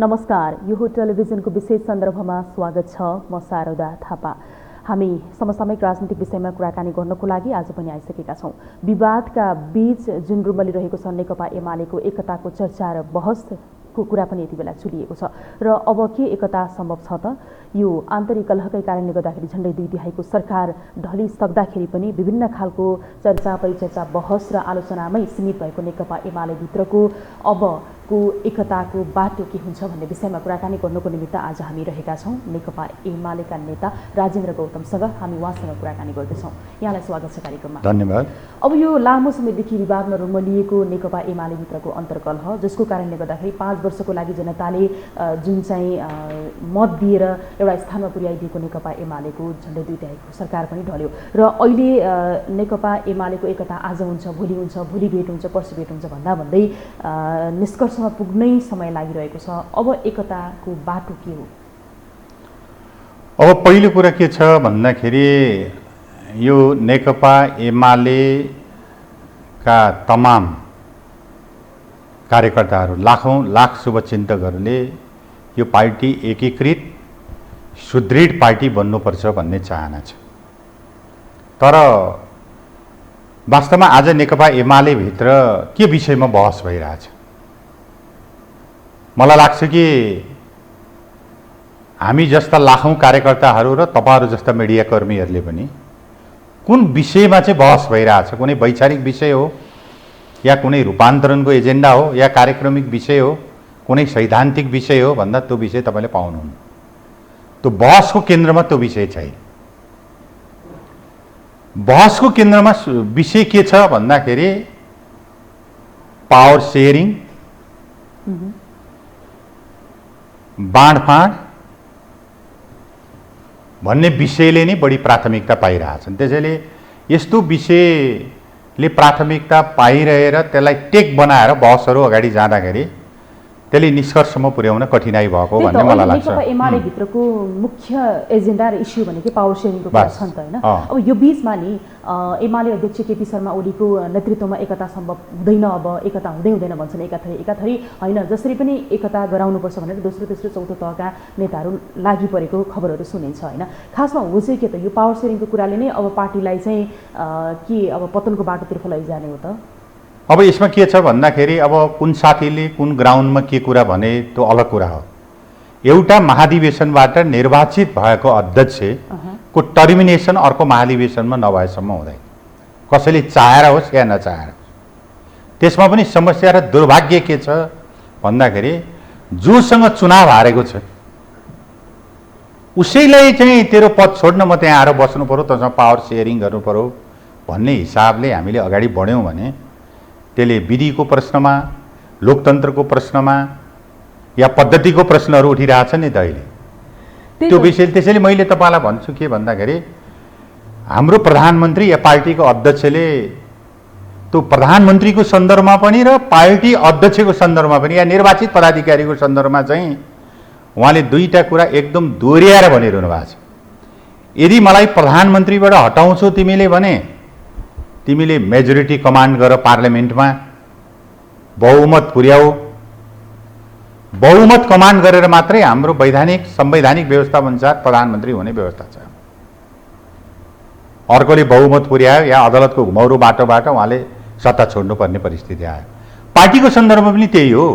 नमस्कार, यो टेलिभिजनको विशेष सन्दर्भमा स्वागत छ। म शारदा थापा। हामी समसामयिक राजनीतिक विषयमा कुराकानी गर्नको लागि आज पनि आइसकेका छौं। विवादका बीच जुन रुमलिरहेको छ नेकपा एमालेको एकताको चर्चा र बहसको कुरा पनि यति बेला चुलिएको छ र अब के एकता सम्भव छ त? यो आन्तरिक कलहकै कारणले गर्दाखेरि झण्डै 2 तिहाईको सरकार ढलिसक्दाखेरि पनि विभिन्न खालको चर्चा परिचर्चा बहस र आलोचनामै सीमित भएको नेकपा एमाले भित्रको अबको एकताको बाटो के हुन्छ भन्ने विषयमा कुराकानी गर्नको निमित्त आज हामी रहेका छौं। नेकपा एमालेका नेता राजेन्द्र गौतमसँग हामी उहाँसँग कुराकानी गर्दैछौं। यहाँलाई स्वागत छ कार्यक्रममा। धन्यवाद। अब यो लामो समयदेखि विवादमा रुमलिएको नेकपा एमाले भित्रको अन्तर्कलह, जसको कारणले गर्दाखेरि 5 वर्षको लागि जनताले जुन चाहिँ मत दिएर एउटा स्थानमा पुर्याइदिएको नेकपा एमालेको झण्डै 2 तिहाईको सरकार पनि ढल्यो र अहिले नेकपा एमालेको एकता आज हुन्छ, भोलि भेट हुन्छ, पर्सि भेट हुन्छ भन्दा भन्दै निष्कर्षमा पुग्नै समय लागिरहेको छ। अब एकताको बाटो के हो? अब पहिलो कुरा के छ भन्दाखेरि यो नेकपा एमालेका तमाम कार्यकर्ताहरू, लाख शुभचिन्तकहरूले यो पार्टी एकीकृत सुदृढ पार्टी बन्नुपर्छ भन्ने चाहना छ। तर वास्तवमा आज नेकपा एमाले भित्र के विषयमा बहस भइरहेछ? मलाई लाग्छ कि हामी जस्ता लाखौं कार्यकर्ताहरू र तपाईहरु जस्ता मिडियाकर्मीहरूले पनि कुन विषयमा चाहिँ बहस भइरहेछ, कुनै वैचारिक विषय हो या कुनै रूपान्तरणको एजेन्डा हो या कार्यक्रमिक विषय हो, कुनै सैद्धान्तिक विषय हो भन्दा त्यो विषय तपाईले पाउनुहुन्न। त्यो बहसको केन्द्रमा त्यो विषय छैन। बहसको केन्द्रमा विषय के छ भन्दाखेरि पावर शेयरिङ, बाँडफाँड भन्ने विषयले नै बढी प्राथमिकता पाइरहेछन्। त्यसैले यस्तो विषयले प्राथमिकता पाइरहेर त्यसलाई टेक बनाएर बहसहरू अगाडि जाँदाखेरि त्यसले निष्कर्षमा पुर्याउन कठिनाई भएको भन्ने मलाई लाग्छ। नेकपा एमाले भित्रको मुख्य एजेन्डा र इस्यु भनेकै पावर शेयरिङको कुरा छ नि त, हैन? अब यो बीचमा नि एमाले अध्यक्ष केपी शर्मा ओलीको नेतृत्वमा एकता सम्भव हुँदैन, अब एकता हुँदैन भन्छन् एकाथरी हैन, जसरी पनि एकता गराउनुपर्छ भनेर दोस्रो तेस्रो चौथो तहका नेताहरू लागि परेको खबरहरू सुनिन्छ, हैन? खासमा हो चाहिँ के त यो पावर शेयरिङको कुराले नै अब पार्टीलाई चाहिँ के अब पतनको बाटोतर्फ लैजाने हो त? अब यसमा के छ भन्दाखेरि अब कुन साथीले कुन ग्राउन्डमा के कुरा भने त्यो अलग कुरा हो। एउटा महाधिवेशनबाट निर्वाचित भएको अध्यक्षको टर्मिनेसन अर्को महाधिवेशनमा नभएसम्म हुँदैन, कसैले चाहेर होस् या नचाहेर। त्यसमा पनि समस्या र दुर्भाग्य के छ भन्दाखेरि जोसँग चुनाव हारेको छ उसैलाई चाहिँ तेरो पद छोड्न म त्यहाँ आएर बस्नु पर्यो, तँसँग पावर शेयरिङ गर्नु पर्यो भन्ने हिसाबले हामीले अगाडि बढ्यौँ भने त्यसले विधिको प्रश्नमा, लोकतन्त्रको प्रश्नमा या पद्धतिको प्रश्नहरू उठिरहेछन् नि त अहिले त्यो विषय। त्यसैले मैले तपाईलाई भन्छु के भन्दाखेरि हाम्रो प्रधानमन्त्री या पार्टीको अध्यक्षले त्यो प्रधानमन्त्रीको सन्दर्भमा पनि र पार्टी अध्यक्षको सन्दर्भमा पनि या निर्वाचित पदाधिकारीको सन्दर्भमा चाहिँ उहाँले दुईटा कुरा एकदम दोहोर्याएर भनिरहनु भएको छ। यदि मलाई प्रधानमन्त्रीबाट हटाउँछौ तिमीले भने तिमीले मेजोरिटी कमान्ड गर, पार्लियामेन्टमा बहुमत पुर्याऊ, बहुमत कमान्ड गरेर मात्रै हाम्रो संवैधानिक व्यवस्था अनुसार प्रधानमन्त्री हुने व्यवस्था छ। अर्कोले बहुमत पुर्यायो या अदालतको घुमाउरो बाटोबाट उहाँले सत्ता छोड्नुपर्ने परिस्थिति आयो। पार्टीको सन्दर्भमा पनि त्यही हो।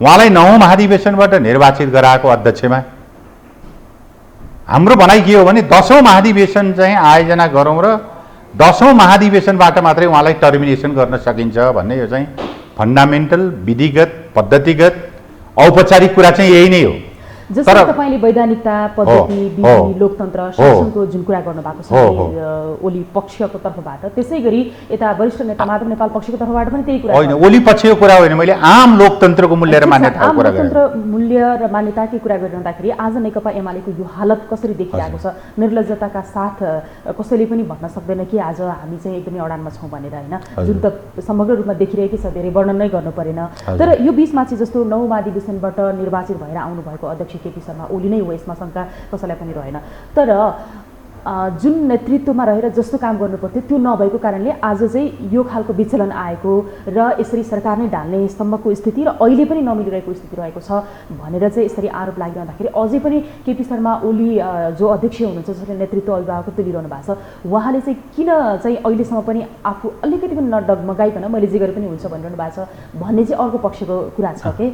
उहाँलाई 9औं महाधिवेशनबाट निर्वाचित गराएको अध्यक्षमा हाम्रो भनाइ के हो भने 10औं महाधिवेशन चाहिँ आयोजना गरौँ र 10औं महाधिवेशनबाट मात्रै उहाँलाई टर्मिनेसन गर्न सकिन्छ भन्ने यो चाहिँ फन्डामेन्टल, विधिगत, पद्धतिगत, औपचारिक कुरा चाहिँ यही नै हो। जसरी तपाईले वैधानिकता, पद्धति, विधि, लोकतन्त्र, शासनको जुन कुरा गर्नु भएको छ ओली पक्षको तर्फबाट, त्यसैगरी यता वरिष्ठ नेता माधव नेपाल पक्षको तर्फबाट पनि त्यही कुरा होइन। ओली पक्षको कुरा होइन, मैले आम लोकतन्त्रको मूल्य र मान्यताको कुरा गरेँ। लोकतन्त्र मूल्य र मान्यताकै कुरा गरिरहँदाखेरि आज नेकपा एमालेको यो हालत कसरी देखिरहेको छ? निर्लज्जताका साथ कसैले पनि भन्न सक्दैन कि आज हामी चाहिँ एकदमै अडानमा छौँ भनेर, हैन? जुन त समग्र रूपमा देखिरहेकै छ, धेरै वर्णन नै गर्नु परेन। तर यो बीचमा चाहिँ जस्तो 9औं महाधिवेशनबाट निर्वाचित भएर आउनु भएको अध्यक्ष केपी शर्मा ओली नै हो, यसमा शङ्का कसैलाई पनि रहेन। तर जुन नेतृत्वमा रहेर जस्तो काम गर्नुपर्थ्यो त्यो नभएको कारणले आज चाहिँ यो खालको विचलन आएको र यसरी सरकार नै ढाल्ने सम्मको स्थिति र अहिले पनि नमिलिरहेको स्थिति रहेको छ भनेर चाहिँ यसरी आरोप लागिरहँदाखेरि अझै पनि केपी शर्मा ओली जो अध्यक्ष हुनुहुन्छ जसले नेतृत्व अभिभावकत्व लिइरहनु भएको छ उहाँले चाहिँ किन चाहिँ अहिलेसम्म पनि आफू अलिकति पनि नडगमगाइकन मैले जे गरे पनि हुन्छ भनिरहनु भएको छ भन्ने चाहिँ अर्को पक्षको कुरा छ के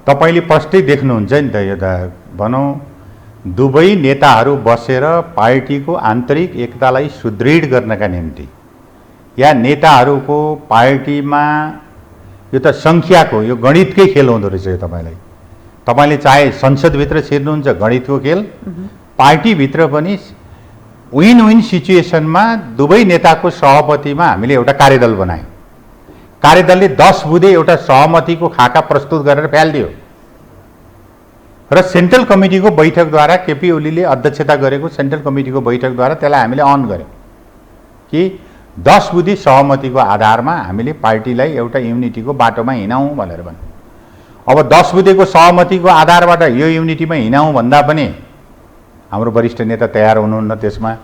तपाईँले प्रष्टै देख्नुहुन्छ नि त यो त भनौँ दुवै नेताहरू बसेर पार्टीको आन्तरिक एकतालाई सुदृढ गर्नका निम्ति या नेताहरूको पार्टीमा यो त सङ्ख्याको यो गणितकै खेल हुँदो रहेछ यो तपाईँले चाहे संसदभित्र छिर्नुहुन्छ गणितको खेल पार्टीभित्र पनि विन विन सिचुएसनमा दुवै नेताको सहमतिमा हामीले एउटा कार्यदल बनायौँ कार्यदलले 10 बुँदे एउटा सहमतिको खाका प्रस्तुत गरेर फ्यालिदियो र सेन्ट्रल कमिटीको बैठकद्वारा केपी ओलीले अध्यक्षता गरेको सेन्ट्रल कमिटीको बैठकद्वारा त्यसलाई हामीले अन गर्यौँ कि 10 बुँदे सहमतिको आधारमा हामीले पार्टीलाई एउटा युनिटीको बाटोमा हिँडाउँ भनेर भन्यो अब 10 बुँदेको सहमतिको आधारबाट यो युनिटीमा हिँडाउँ भन्दा पनि हाम्रो वरिष्ठ नेता तयार हुनुहुन्न त्यसमा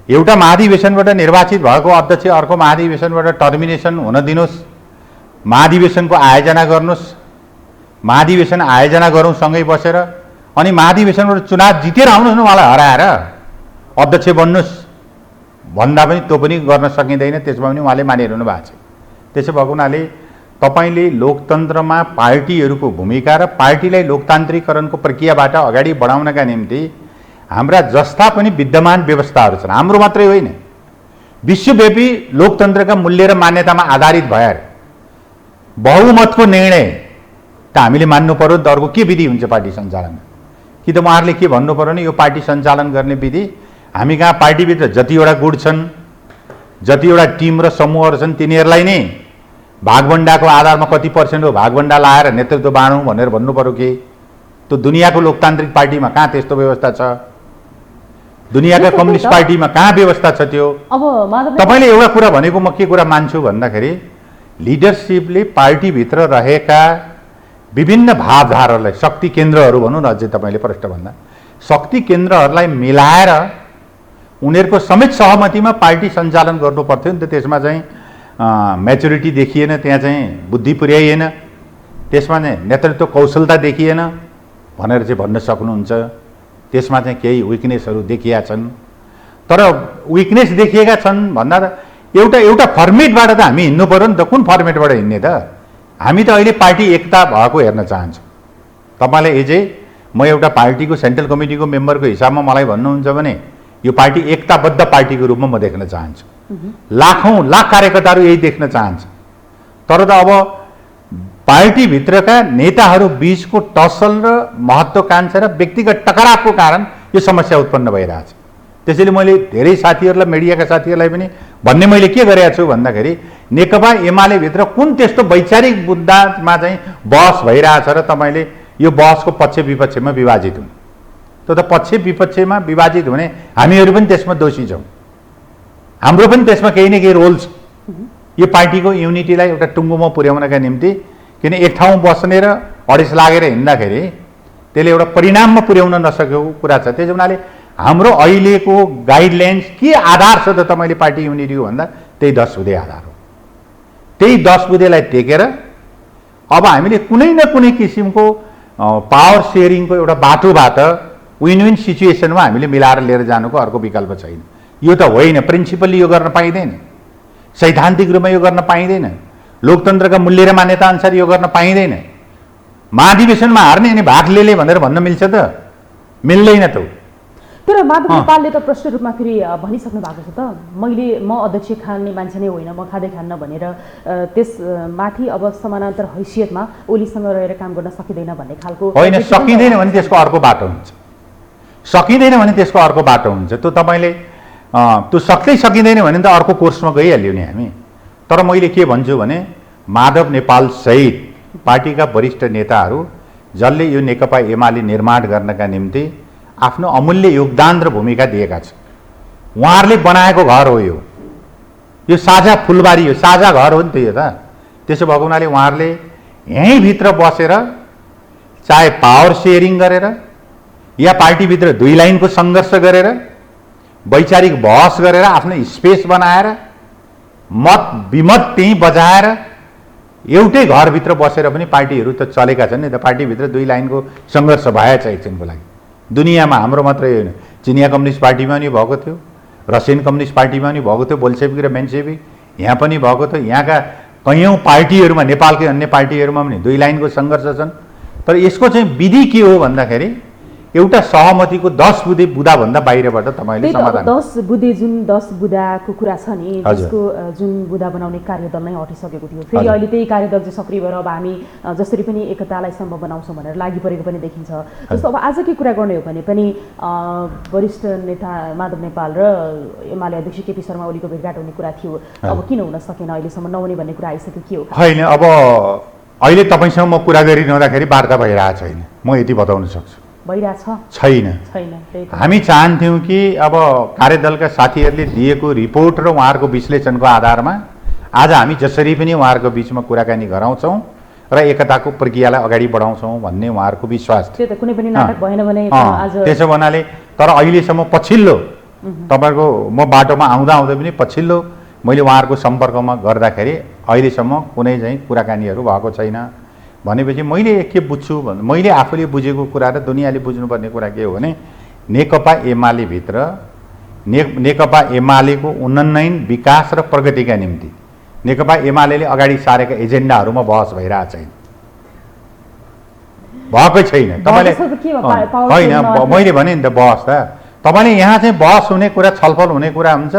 एउटा महाधिवेशनबाट निर्वाचित भएको अध्यक्ष अर्को महाधिवेशनबाट टर्मिनेसन हुन दिनुहोस् महाधिवेशनको आयोजना गर्नुहोस् महाधिवेशन आयोजना गरौँ सँगै बसेर अनि महाधिवेशनबाट चुनाव जितेर आउनुहोस् न उहाँलाई हराएर अध्यक्ष बन्नुहोस् भन्दा पनि त्यो पनि गर्न सकिँदैन त्यसमा पनि उहाँले मानिरहनु भएको छ त्यसो भएको हुनाले तपाईँले लोकतन्त्रमा पार्टीहरूको भूमिका र पार्टीलाई लोकतान्त्रिकरणको प्रक्रियाबाट अगाडि बढाउनका निम्ति हाम्रा जस्ता पनि विद्यमान व्यवस्थाहरू छन् हाम्रो मात्रै होइन विश्वव्यापी लोकतन्त्रका मूल्य र मान्यतामा आधारित भएर बहुमतको निर्णय त हामीले मान्नु पर्यो त अर्को के विधि हुन्छ पार्टी सञ्चालनमा कि त उहाँहरूले के भन्नु पर्यो भने यो पार्टी सञ्चालन गर्ने विधि हामी कहाँ पार्टीभित्र जतिवटा गुट छन् जतिवटा टिम र समूहहरू छन् तिनीहरूलाई नै भागभण्डाको आधारमा कति पर्सेन्ट हो भागभण्डा लाएर नेतृत्व बाँडौँ भनेर भन्नु पर्यो कि त्यो दुनियाँको लोकतान्त्रिक पार्टीमा कहाँ त्यस्तो व्यवस्था छ दुनियाँका कम्युनिस्ट पार्टीमा कहाँ व्यवस्था छ त्यो अब तपाईँले एउटा कुरा भनेको म के कुरा मान्छु भन्दाखेरि लिडरसिपले पार्टीभित्र रहेका विभिन्न भावधारालाई शक्ति केन्द्रहरू भनौँ न अझै तपाईँले प्रश्न भन्दा शक्ति केन्द्रहरूलाई मिलाएर उनीहरूको समेत सहमतिमा पार्टी सञ्चालन गर्नु पर्थ्यो नि त त्यसमा चाहिँ म्याच्युरिटी देखिएन त्यहाँ चाहिँ बुद्धि पुर्याइएन त्यसमा चाहिँ नेतृत्व कौशलता देखिएन भनेर चाहिँ भन्न सक्नुहुन्छ त्यसमा चाहिँ केही विकनेसहरू देखिएका छन् तर विकनेस देखिएका छन् भन्दा एउटा फर्मेटबाट त हामी हिँड्नु पर्यो नि त कुन फर्मेटबाट हिँड्ने त हामी त अहिले पार्टी एकता भएको हेर्न चाहन्छौँ तपाईँलाई एजै म एउटा पार्टीको सेन्ट्रल कमिटीको मेम्बरको हिसाबमा मलाई भन्नुहुन्छ भने यो पार्टी एकताबद्ध पार्टीको रूपमा म देख्न चाहन्छु लाखौँ लाख कार्यकर्ताहरू यही देख्न चाहन्छ तर त अब पार्टीभित्रका नेताहरू बीचको टसल र महत्त्वाकांक्षा र व्यक्तिगत टकरावको कारण यो समस्या उत्पन्न भइरहेछ त्यसैले मैले धेरै साथीहरूलाई मिडियाका साथीहरूलाई पनि भन्ने मैले के गरेको छु भन्दाखेरि नेकपा एमाले भित्र कुन त्यस्तो वैचारिक मुद्दामा चाहिँ बहस भइरहेछ र तपाईँले यो बहसको पक्ष विपक्षमा विभाजित हुनु त्यो त पक्ष विपक्षमा विभाजित हुने हामीहरू पनि त्यसमा दोषी छौँ हाम्रो पनि त्यसमा केही न केही रोल छ यो पार्टीको युनिटीलाई एउटा टुङ्गोमा पुर्याउनका निम्ति किन एक ठाउँ बस्ने र अडिस लागेर हिँड्दाखेरि त्यसले एउटा परिणाममा पुर्याउन नसकेको कुरा छ त्यसो हुनाले हाम्रो अहिलेको गाइडलाइन्स के आधार छ त तपाईँले पार्टी युनिटीको भन्दा त्यही 10 बुँदे आधार हो त्यही 10 बुँदेलाई टेकेर अब हामीले कुनै न कुनै किसिमको पावर सेयरिङको एउटा बाटोबाट विन विन सिचुएसनमा हामीले मिलाएर लिएर जानुको अर्को विकल्प छैन यो त होइन प्रिन्सिपल्ली यो गर्न पाइँदैन सैद्धान्तिक रूपमा यो गर्न पाइँदैन लोकतन्त्रका मूल्य र मान्यता अनुसार यो गर्न पाइँदैन महाधिवेशनमा हार्ने अनि भाग ले भनेर भन्न मिल्छ त मिल्दैन त तर माधव नेपालले त प्रष्ट रूपमा फेरि भनिसक्नु भएको छ त म अध्यक्ष खाने मान्छे नै होइन म खाँदै खान्न भनेर त्यसमाथि अब समानान्तर हैसियतमा ओलीसँग रहेर काम गर्न सकिँदैन भन्ने खालको होइन सकिँदैन भने त्यसको अर्को बाटो हुन्छ सकिँदैन भने त्यसको अर्को बाटो हुन्छ त्यो तपाईँले त्यो सक्दै सकिँदैन भने त अर्को कोर्समा गइहाल्यो नि हामी तर मैले के भन्छु भने माधव नेपाल सहित पार्टीका वरिष्ठ नेताहरू जसले यो नेकपा एमाले निर्माण गर्नका निम्ति आफ्नो अमूल्य योगदान र भूमिका दिएका छन् उहाँहरूले बनाएको घर हो यो साझा फुलबारी हो साझा घर हो नि त यो त त्यसो भएको हुनाले उहाँहरूले यहीँभित्र बसेर चाहे पावर सेयरिङ गरेर या पार्टीभित्र दुई लाइनको सङ्घर्ष गरेर वैचारिक बहस गरेर आफ्नो स्पेस बनाएर मत विमत त्यहीँ बजाएर एउटै घरभित्र बसेर पनि पार्टीहरू त चलेका छन् नि त। पार्टीभित्र दुई लाइनको सङ्घर्ष भएछ एकछिनको लागि। दुनियाँमा हाम्रो मात्रै होइन, चिनिया कम्युनिस्ट पार्टीमा पनि भएको थियो, रसियन कम्युनिस्ट पार्टीमा पनि भएको थियो, बोल्सेविक र मेन्सेविक यहाँ पनि भएको थियो। यहाँका कैयौँ पार्टीहरूमा, नेपालकै अन्य पार्टीहरूमा पनि दुई लाइनको सङ्घर्ष छन्। तर यसको चाहिँ विधि के हो भन्दाखेरि एउटा सहमतिको 10 बुँदे बुँदाभन्दा बाहिरबाट तपाईँले समाधान 10 बुँदे जुन 10 बुँदाको कुरा छ नि, त्यसको जुन बुँदा बनाउने कार्यदल नै हटिसकेको थियो। फेरि अहिले त्यही कार्यदल चाहिँ सक्रिय भएर अब हामी जसरी पनि एकतालाई सम्भव बनाउँछौँ भनेर लागि परेको पनि देखिन्छ। जस्तो अब आजकै कुरा गर्ने हो भने पनि वरिष्ठ नेता माधव नेपाल र एमाले अध्यक्ष केपी शर्मा ओलीको भेटघाट हुने कुरा थियो। अब किन हुन सकेन, अहिलेसम्म नहुने भन्ने कुरा आइसक्यो, के हो? होइन, अब अहिले तपाईँसँग म कुरा गरिरहँदाखेरि वार्ता भइरहेको छैन, म यति बताउन सक्छु। छैन। हामी चाहन्थ्यौँ कि अब कार्यदलका साथीहरूले दिएको रिपोर्ट र उहाँहरूको विश्लेषणको आधारमा आज हामी जसरी पनि उहाँहरूको बिचमा कुराकानी गराउँछौँ र एकताको प्रक्रियालाई अगाडि बढाउँछौँ भन्ने उहाँहरूको विश्वास थियो। कुनै पनि नाटक भएन भने त्यसो भन्नाले तर अहिलेसम्म पछिल्लो तपाईँको म बाटोमा आउँदा पनि पछिल्लो मैले उहाँहरूको सम्पर्कमा गर्दाखेरि अहिलेसम्म कुनै चाहिँ कुराकानीहरू भएको छैन। भनेपछि मैले के बुझ्छु भने मैले आफूले बुझेको कुरा र दुनियाँले बुझ्नुपर्ने कुरा के हो भने नेकपा एमाले भित्र नेकपा एमालेको उन्नयन विकास र प्रगतिका निम्ति नेकपा एमाले अगाडि सारेका एजेन्डाहरूमा बहस भइरहेको छैन, भएकै छैन। तपाईँले होइन, मैले भने नि त बहस त तपाईँले यहाँ चाहिँ बहस हुने कुरा, छलफल हुने कुरा हुन्छ,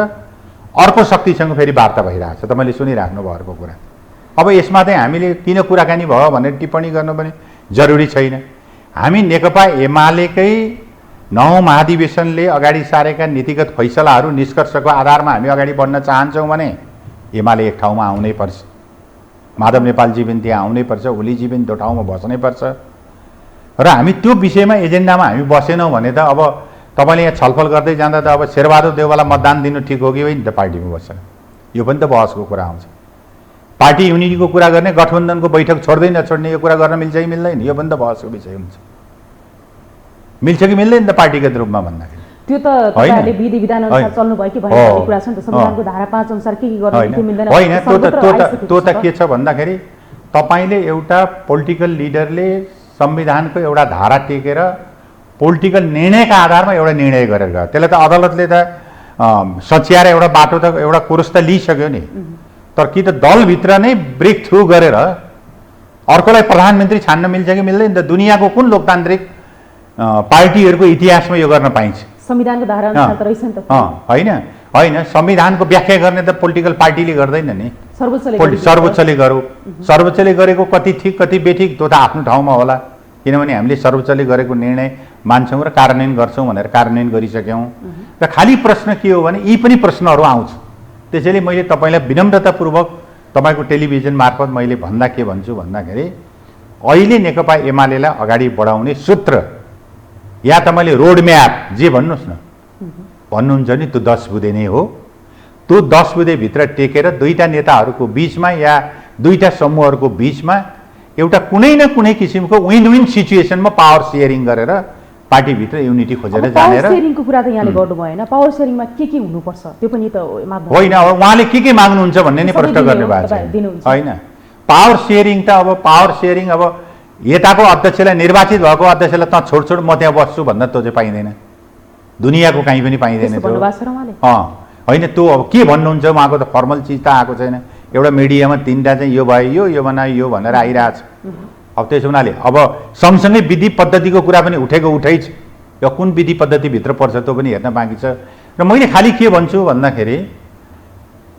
अर्को शक्तिसँग फेरि वार्ता भइरहेको छ, तपाईँले सुनिराख्नु भएको कुरा। अब यसमा चाहिँ हामीले किन कुराकानी भयो भनेर टिप्पणी गर्नु पनि जरुरी छैन। हामी नेकपा एमालेकै 9 महाधिवेशनले अगाडि सारेका नीतिगत फैसलाहरू निष्कर्षको आधारमा हामी अगाडि बढ्न चाहन्छौँ भने एमाले एक ठाउँमा आउनै पर्छ, माधव नेपालजी पनि त्यहाँ आउनै पर्छ, ओलीजी पनि त्यो ठाउँमा बस्नै पर्छ। र हामी त्यो विषयमा एजेन्डामा हामी बसेनौँ भने त अब तपाईँले यहाँ छलफल गर्दै जाँदा त अब शेरबहादुर देउवालाई मतदान दिनु ठिक हो कि होइन त पार्टीमा बस्छ, यो पनि त बहसको कुरा आउँछ। पार्टी युनिटीको कुरा गर्ने, गठबन्धनको बैठक छोड्दै नछोड्ने यो कुरा गर्न मिल्छ कि मिल्दैन, यो पनि त बहसको विषय हुन्छ। मिल्छ कि मिल्दैन त पार्टीगत रूपमा भन्दाखेरि त्यो त तपाईहरुले विधि विधान अनुसार चल्नु भयो कि भन्ने कुरा छ नि त। संविधानको धारा 5 अनुसार के गर्न के मिल्दैन होइन। त्यो त के छ भन्दाखेरि तपाईले एउटा पोलिटिकल लिडरले संविधानको एउटा धारा टेकेर पोलिटिकल निर्णयका आधारमा एउटा निर्णय गरेर गयो, त्यसले त अदालतले त सच्याएर एउटा बाटो त एउटा कोर्स त लिइसक्यो नि। तर कि त दलभित्र नै ब्रेक थ्रु गरेर अर्कोलाई प्रधानमन्त्री छान्न मिल्छ कि मिल्दैन त? दुनियाँको कुन लोकतान्त्रिक पार्टीहरूको इतिहासमा यो गर्न पाइन्छ? संविधानको धारा अनुसार त रहेछ नि त। होइन, संविधानको व्याख्या गर्ने त पोलिटिकल पार्टीले गर्दैन नि, सर्वोच्चले गरौँ। सर्वोच्चले गरेको कति ठिक कति बेठिक त्यो त आफ्नो ठाउँमा होला, किनभने हामीले सर्वोच्चले गरेको निर्णय मान्छौँ र कार्यान्वयन गर्छौँ भनेर कार्यान्वयन गरिसक्यौँ। र खाली प्रश्न के हो भने यी पनि प्रश्नहरू आउँछ। त्यसैले मैले तपाईँलाई विनम्रतापूर्वक तपाईँको टेलिभिजन मार्फत मैले भन्दा के भन्छु भन्दाखेरि अहिले नेकपा एमालेलाई अगाडि बढाउने सूत्र या तपाईँले रोड म्याप जे भन्नुहोस् न, भन्नुहुन्छ नि त्यो 10 बुँदे नै हो। त्यो 10 बुँदेभित्र टेकेर दुईटा नेताहरूको बिचमा या दुईटा समूहहरूको बिचमा एउटा कुनै न कुनै किसिमको विन विन सिचुएसनमा पावर सेयरिङ गरेर पार्टीभित्र युनिटी खोजेर जानेर। पावर सेयरिङको कुरा त यहाँले गर्नु भएन, पावर सेयरिङमा के हुनुपर्छ त्यो पनि त होइन। अब उहाँले के माग्नुहुन्छ भन्ने नै प्रश्न गर्ने भएको छ होइन। पावर सेयरिङ त अब पावर सेयरिङ अब यताको अध्यक्षलाई निर्वाचित भएको अध्यक्षलाई त छोड म त्यहाँ बस्छु भन्न त्यो चाहिँ पाइँदैन, दुनियाँको कहीँ पनि पाइँदैन त्यो। होइन, त्यो अब के भन्नुहुन्छ उहाँको त फर्मल चिज त आएको छैन। एउटा मिडियामा 3टा चाहिँ यो भयो यो बनायो यो भनेर आइरहेछ। अब त्यसो हुनाले अब सँगसँगै विधि पद्धतिको कुरा पनि उठै छ, यो कुन विधि पद्धतिभित्र पर्छ त्यो पनि हेर्न बाँकी छ। र मैले खालि के भन्छु भन्दाखेरि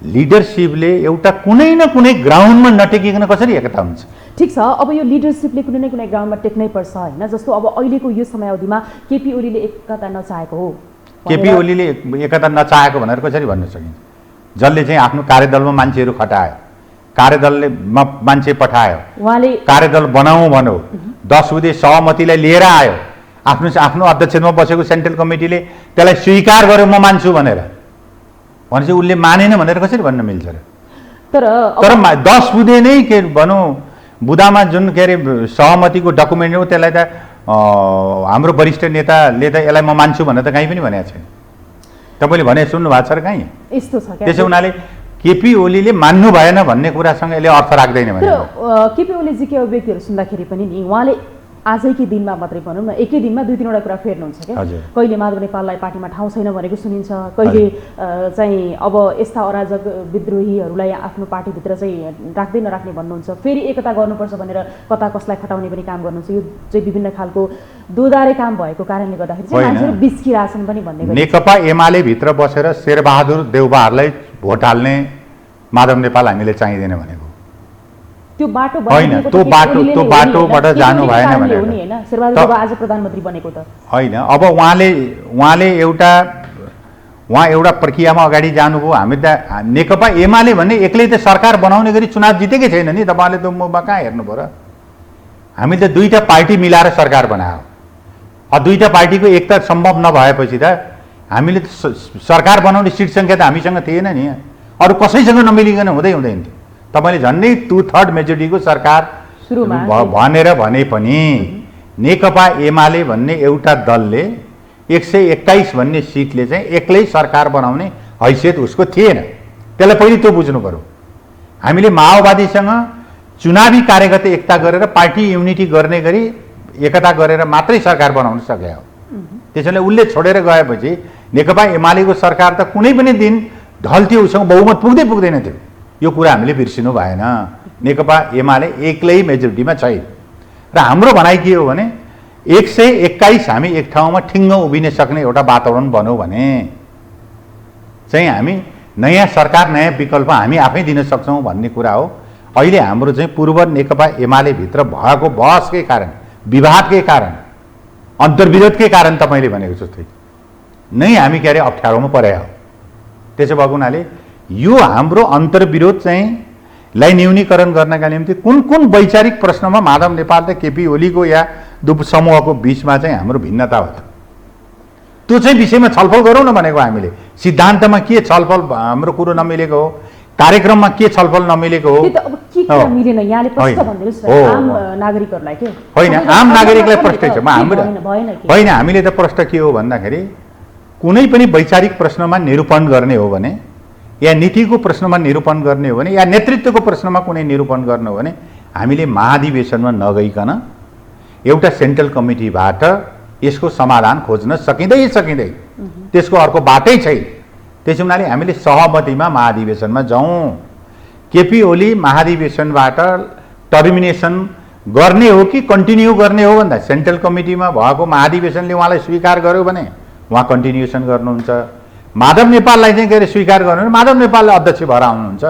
लिडरसिपले एउटा कुनै न कुनै ग्राउन्डमा नटेकिकन कसरी एकता हुन्छ? ठिक छ, अब यो लिडरसिपले कुनै न कुनै ग्राउन्डमा टेक्नै पर्छ होइन। जस्तो अब अहिलेको यो समयावधिमा केपी ओलीले एकता नचाहेको हो, केपी ओलीले एकता नचाहेको भनेर कसरी भन्न सकिन्छ? जसले चाहिँ आफ्नो कार्यदलमा मान्छेहरू खटायो, कार्यदलले मान्छे पठायो, उहाँले कार्यदल बनाऊ भन्यो, 10 बुँदे सहमतिलाई लिएर आयो, आफ्नो अध्यक्षमा बसेको सेन्ट्रल कमिटीले त्यसलाई स्वीकार गर्यो म मान्छु भनेर, भनेपछि उसले मानेन भनेर कसरी भन्न मिल्छ र? तर 10 बुँदे नै के भनौँ बुदामा जुन के अरे सहमतिको डकुमेन्ट हो त्यसलाई त हाम्रो वरिष्ठ नेताले त यसलाई म मान्छु भनेर त कहीँ पनि भनेको छैन। तपाईँले भने सुन्नु भएको छ र कहीँ? यस्तो छ क्या। त्यसो हुनाले केपी ओलीले मान्नु भएन भन्ने कुरासँग यसले अर्थ राख्दैन भने केपी ओलीजीकै अभिव्यक्तिहरू सुन्दाखेरि पनि नि उहाँले आजैकै दिनमा मात्रै भनौँ न एकै दिनमा 2-3 वटा कुरा फेर्नुहुन्छ क्या। कहिले माधव नेपाललाई पार्टीमा ठाउँ छैन भनेको सुनिन्छ, कहिले चाहिँ अब यस्ता अराजक विद्रोहीहरूलाई आफ्नो पार्टीभित्र चाहिँ राख्दै नराख्ने भन्नुहुन्छ, फेरि एकता गर्नुपर्छ भनेर कता कसलाई खटाउने पनि काम गर्नुहुन्छ। यो चाहिँ विभिन्न खालको दोधारे काम भएको कारणले गर्दाखेरि चाहिँ मान्छेहरू बिस्किरहेछन् पनि भन्ने गरी नेकपा एमाले भित्र बसेर शेरबहादुर देउवाहरूलाई भोट हाल्ने माधव नेपाल हामीले चाहिँदैन भनेको त्यो बाटो होइन। त्यो बाटोबाट जानु भएन भने हैन शेरबहादुर देउवा आज प्रधानमन्त्री बनेको त होइन। अब उहाँले एउटा प्रक्रियामा अगाडि जानुभयो। हामी त नेकपा एमाले भन्ने एक्लै त सरकार बनाउने गरी चुनाव जितेकै छैन नि। तपाईँले त मुखमा कहाँ हेर्नु पर्यो? हामीले त दुईटा पार्टी मिलाएर सरकार बनायो। दुईटा पार्टीको एकता सम्भव नभएपछि त हामीले सरकार बनाउने सिट सङ्ख्या त हामीसँग थिएन नि। अरू कसैसँग नमिलिकन हुँदैन थियो। तपाईँले झन्डै 2/3 मेजोरिटीको सरकार भनेर भने पनि नेकपा एमाले भन्ने एउटा दलले 121 भन्ने सिटले चाहिँ एक्लै सरकार बनाउने हैसियत उसको थिएन। त्यसलाई पहिले त्यो बुझ्नु पर्यो। हामीले माओवादीसँग चुनावी कार्यगत एकता गरेर पार्टी युनिटी गर्ने गरी एकता गरेर मात्रै सरकार बनाउन सके हो। त्यसैले उसले छोडेर गएपछि नेकपा एमालेको सरकार त कुनै पनि दिन ढल्थ्यो, उसँग बहुमत पुग्दैन थियो। यो कुरा हामीले बिर्सिनु भएन। नेकपा एमाले एक्लै मेजोरिटीमा छैन र हाम्रो भनाइ के हो भने 121 हामी एक ठाउँमा ठिङ्ग उभिन सक्ने एउटा वातावरण बनाऊ भने चाहिँ हामी नयाँ सरकार नयाँ विकल्प हामी आफै दिन सक्छौँ भन्ने कुरा हो। अहिले हाम्रो चाहिँ पूर्व नेकपा एमाले भित्र भएको बहसकै कारण, विवादकै कारण, अन्तर्विरोधकै कारण तपाईँले भनेको जस्तै नै हामी के अरे अप्ठ्यारोमा परे हो। त्यसो भएको हुनाले यो हाम्रो अन्तर्विरोध चाहिँ लाई न्यूनीकरण गर्नका निम्ति कुन कुन वैचारिक प्रश्नमा माधव नेपाल र केपी ओलीको या दुप समूहको बीचमा चाहिँ हाम्रो भिन्नता हो त त्यो चाहिँ विषयमा छलफल गरौँ न भनेको। हामीले सिद्धान्तमा के छलफल हाम्रो कुरो नमिलेको हो, कार्यक्रममा के छलफल नमिलेको हो। होइन, आम नागरिकलाई प्रश्न छ। होइन, हामीले त प्रश्न के हो भन्दाखेरि कुनै पनि वैचारिक प्रश्नमा निरूपण गर्ने हो भने या नीतिको प्रश्नमा निरूपण गर्ने हो भने या नेतृत्वको प्रश्नमा कुनै निरूपण गर्ने हो भने हामीले महाधिवेशनमा नगइकन एउटा सेन्ट्रल कमिटीबाट यसको समाधान खोज्न सकिँदै त्यसको अर्को बाटै छैन। त्यसो हुनाले हामीले सहमतिमा महाधिवेशनमा जाउँ। केपी ओली महाधिवेशनबाट टर्मिनेसन गर्ने हो कि कन्टिन्यू गर्ने हो भन्दा सेन्ट्रल कमिटीमा भएको महाधिवेशनले उहाँलाई स्वीकार गर्यो भने उहाँ कन्टिन्युएसन गर्नुहुन्छ। माधव नेपाललाई चाहिँ के अरे स्वीकार गर्नु भने माधव नेपालले अध्यक्ष भएर आउनुहुन्छ।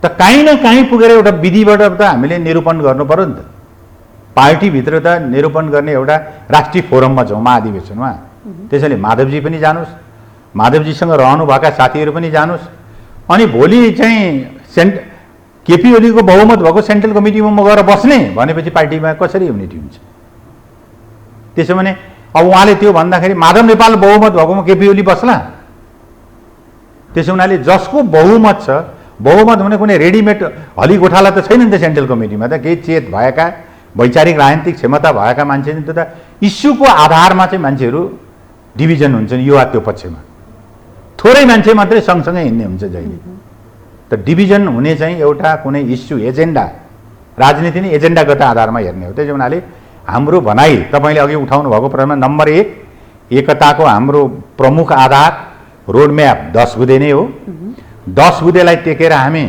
त काहीँ न काहीँ पुगेर एउटा विधिबाट त हामीले निरूपण गर्नु पर्यो नि त। पार्टीभित्र त निरूपण गर्ने एउटा राष्ट्रिय फोरममा जाउँ, महाधिवेशनमा। त्यसैले माधवजी पनि जानुहोस्, माधवजीसँग रहनुभएका साथीहरू पनि जानुहोस्। अनि भोलि चाहिँ केपी ओलीको बहुमत भएको सेन्ट्रल कमिटीमा म गएर बस्ने भनेपछि पार्टीमा कसरी युनिटी हुन्छ? त्यसो भने अब उहाँले त्यो भन्दाखेरि माधव नेपाल बहुमत भएकोमा केपी ओली बस्ला? त्यसो हुनाले जसको बहुमत छ, बहुमत भने कुनै रेडिमेड हली गोठाला त छैन नि त सेन्ट्रल कमिटीमा त। केही चेत भएका वैचारिक राजनीतिक क्षमता भएका मान्छे नि त इस्युको आधारमा चाहिँ मान्छेहरू डिभिजन हुन्छन् यो वा त्यो पक्षमा। थोरै मान्छे मात्रै सँगसँगै हिँड्ने हुन्छ जहिले। त डिभिजन हुने चाहिँ एउटा कुनै इस्यु एजेन्डा, राजनीति नै एजेन्डागत आधारमा हेर्ने हो। त्यसो हुनाले हाम्रो भनाइ तपाईँले अघि उठाउनु भएको प्रश्नमा नम्बर 1 एकताको हाम्रो प्रमुख आधार रोडम्याप 10 बुँदे नै हो। 10 बुँदेलाई टेकेर हामी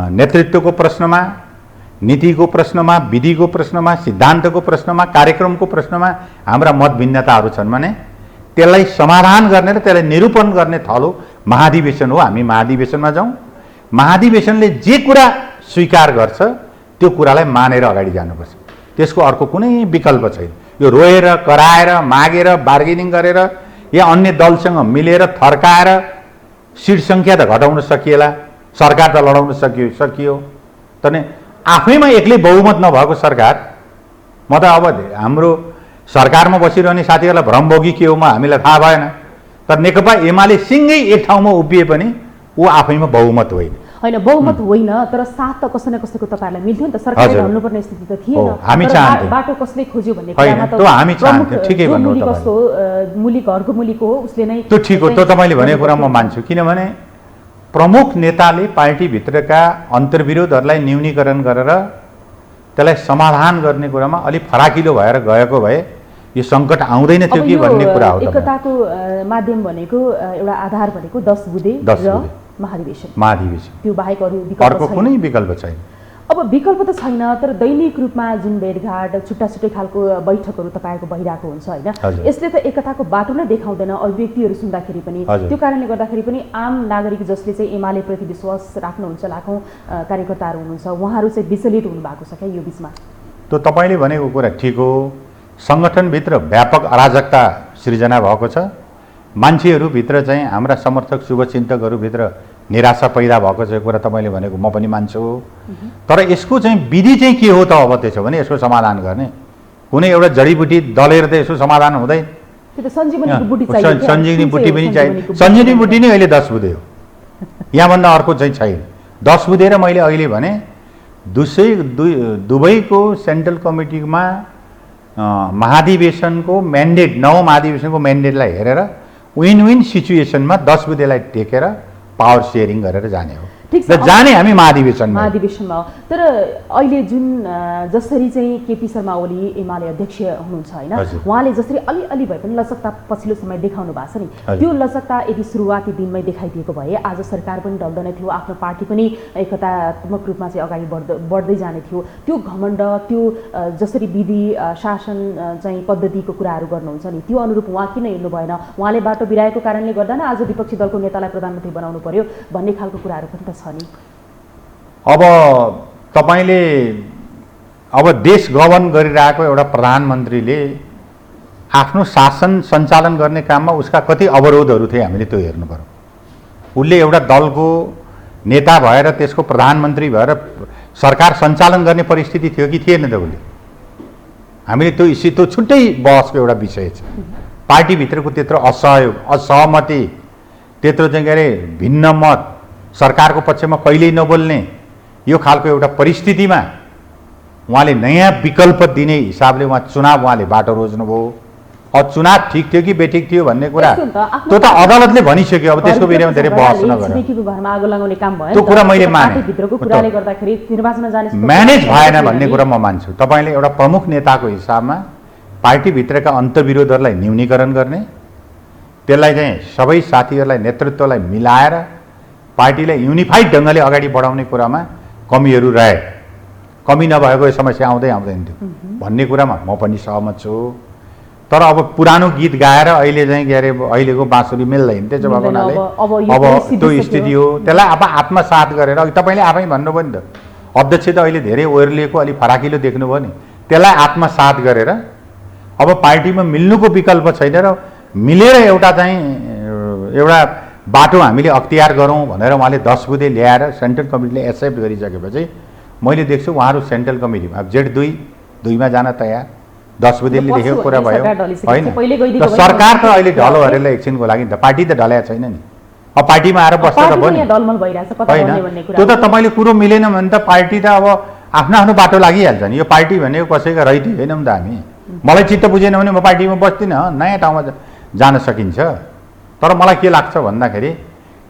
नेतृत्वको प्रश्नमा, नीतिको प्रश्नमा, विधिको प्रश्नमा, सिद्धान्तको प्रश्नमा, कार्यक्रमको प्रश्नमा हाम्रा मत भिन्नताहरू छन् भने त्यसलाई समाधान गर्ने र त्यसलाई निरूपण गर्ने थलो महाधिवेशन हो। हामी महाधिवेशनमा जाउँ। महाधिवेशनले जे कुरा स्वीकार गर्छ त्यो कुरालाई मानेर अगाडि जानुपर्छ। त्यसको अर्को कुनै विकल्प छैन। यो रोएर, कराएर, मागेर, बार्गेनिङ गरेर या अन्य दलसँग मिलेर थर्काएर सिट सङ्ख्या त घटाउन सकिएला, सरकार त लडाउन सकियो। तर आफैमा एक्लै बहुमत नभएको सरकार, म त अब हाम्रो सरकारमा बसिरहने साथीहरूलाई भ्रमभोगी के हो म हामीलाई थाहा भएन। तर नेकपा एमाले सिङ्गै एक ठाउँमा उभिए पनि ऊ आफैमा बहुमत होइन। होइन बहुमत होइन तर साथ त कसै न कसैको तपाईँहरूलाई मिल्थ्यो नि त, सरकारले ढल्नुपर्ने स्थिति त थिएन। हामी चाहन्थ्यौँ बाटो कसले खोज्यो भन्ने होइन, कुरामा त त्यो हामी चाहन्थ्यौँ, ठिकै जो भन्नु मुली तपाईँले। कस्तो मुली घरको मुलीको हो उसले नै त्यो ठिक हो, त्यो तपाईँले भनेको कुरा म मान्छु। किनभने प्रमुख नेताले पार्टीभित्रका अन्तर्विरोधहरूलाई न्यूनीकरण गरेर त्यसलाई समाधान गर्ने कुरामा अलिक फराकिलो भएर गएको भए यो सङ्कट आउँदैन थियो कि भन्ने कुरा हो। एकताको माध्यम भनेको एउटा आधार भनेको 10 बुँदे र महाधिवेशन, त्यो बाहेक अरू अर्को कुनै विकल्प छैन। अब विकल्प त छैन, तर दैनिक रूपमा जुन भेटघाट छुट्टा छुट्टै खालको बैठकहरू तपाईँहरूको भइरहेको हुन्छ होइन, यसले त एकताको बाटो नै देखाउँदैन अभिव्यक्तिहरू सुन्दाखेरि पनि। त्यो कारणले गर्दाखेरि पनि आम नागरिक जसले चाहिँ एमालेप्रति विश्वास राख्नुहुन्छ, लाखौँ कार्यकर्ताहरू हुनुहुन्छ, उहाँहरू चाहिँ विचलित हुनुभएको छ क्या यो बिचमा? त्यो तपाईँले भनेको कुरा ठिक हो। सङ्गठनभित्र व्यापक अराजकता सृजना भएको छ। मान्छेहरूभित्र चाहिँ हाम्रा समर्थक शुभचिन्तकहरूभित्र निराशा पैदा भएको छ, कुरा तपाईँले भनेको म पनि मान्छु। तर यसको चाहिँ विधि चाहिँ के हो त? अब त्यसो भने यसको समाधान गर्ने कुनै एउटा जडीबुटी दलेर त यसको समाधान हुँदैन। सञ्जीवनी बुटी चाहियो, सञ्जीवनी बुटी पनि चाहियो। सञ्जीवनी बुटी नै अहिले 10 बुँदे हो, यहाँभन्दा अर्को चाहिँ छैन। 10 बुँदे र मैले अहिले भने दुबईको सेन्ट्रल कमिटीमा महाधिवेशनको म्यान्डेट, नवौँ महाधिवेशनको म्यान्डेटलाई हेरेर विन विन सिचुएसनमा 10 बुँदेलाई टेकेर पावर सेयरिङ गरेर जाने हो। र जाने हामी महाधिवेशनमा हो। तर अहिले जुन जसरी चाहिँ केपी शर्मा ओली एमाले अध्यक्ष हुनुहुन्छ होइन, उहाँले जसरी अलिअलि भए पनि लचकता पछिल्लो समय देखाउनु भएको छ नि, त्यो लचकता यदि सुरुवाती दिनमै देखाइदिएको भए आज सरकार पनि ढल्दैन थियो, आफ्नो पार्टी पनि एकतात्मक रूपमा चाहिँ अगाडि बढ्दै जाने थियो। त्यो घमण्ड, त्यो जसरी विधि शासन चाहिँ पद्धतिको कुराहरू गर्नुहुन्छ नि, त्यो अनुरूप उहाँ किन हिँड्नु भएन? उहाँले बाटो बिराएको कारणले गर्दा न आज विपक्षी दलको नेतालाई प्रधानमन्त्री बनाउनु पर्यो भन्ने खालको कुराहरू पनि त छ नि। अब तपाईले अब देश गभर्न गरिरहेको एउटा प्रधानमन्त्रीले आफ्नो शासन सञ्चालन गर्ने काममा उसका कति अवरोधहरू थिए हामीले त्यो हेर्नु पर्यो। उसले एउटा दलको नेता भएर त्यसको प्रधानमन्त्री भएर सरकार सञ्चालन गर्ने परिस्थिति थियो कि थिएन त उसले? हामीले त्यो छुट्टै बहसको एउटा विषय छ। पार्टीभित्रको त्यत्रो असहयोग, असहमति, त्यत्रो चाहिँ के अरे भिन्न मत, सरकारको पक्षमा कहिल्यै नबोल्ने यो खालको एउटा परिस्थितिमा उहाँले नयाँ विकल्प दिने हिसाबले चुनाव उहाँले बाटो रोज्नुभयो। अब चुनाव ठिक थियो कि बेठिक थियो भन्ने कुरा त्यो त अदालतले भनिसक्यो। अब त्यसको बारेमा धेरै बहस नगरौँ, त्यो कुरा मैले माने। म्यानेज भएन भन्ने कुरा म मान्छु। तपाईँले एउटा प्रमुख नेताको हिसाबमा पार्टीभित्रका अन्तर्विरोधहरूलाई न्यूनीकरण गर्ने, त्यसलाई चाहिँ सबै साथीहरूलाई नेतृत्वलाई मिलाएर पार्टीलाई युनिफाइड ढङ्गले अगाडि बढाउने कुरामा कमीहरू रहे। कमी नभएको यो समस्या आउँदैन थियो भन्ने कुरामा म पनि सहमत छु। तर अब पुरानो गीत गाएर अहिले चाहिँ के अरे अहिलेको बाँसुरी मिल्दैन, त्यसो भएको हुनाले अब त्यो स्थिति हो। त्यसलाई अब आत्मसात गरेर अघि तपाईँले आफै भन्नुभयो नि त, अध्यक्ष त अहिले धेरै ओर्लिएको अलिक फराकिलो देख्नुभयो नि, त्यसलाई आत्मसात गरेर अब पार्टीमा मिल्नुको विकल्प छैन र मिलेर एउटा चाहिँ एउटा बाटो हामीले अख्तियार गरौँ भनेर उहाँले 10 बुँदे ल्याएर सेन्ट्रल कमिटीले एक्सेप्ट गरिसकेपछि मैले देख्छु उहाँहरू सेन्ट्रल कमिटीमा अब Z2 जान तयार। 10 बुँदेले लेखेको कुरा भयो होइन। र सरकार त अहिले ढलो हरेर एकछिनको लागि त पार्टी त ढल्याएको छैन नि। अब पार्टीमा आएर बस्छ त पनि होइन। त्यो त तपाईँले कुरो मिलेन भने त पार्टी त अब आफ्नो आफ्नो बाटो लागिहाल्छ नि। यो पार्टी भनेको कसैको रहित होइनौँ त हामी। मलाई चित्त बुझेन भने म पार्टीमा बस्दिनँ, नयाँ ठाउँमा जान सकिन्छ। तर मलाई के लाग्छ भन्दाखेरि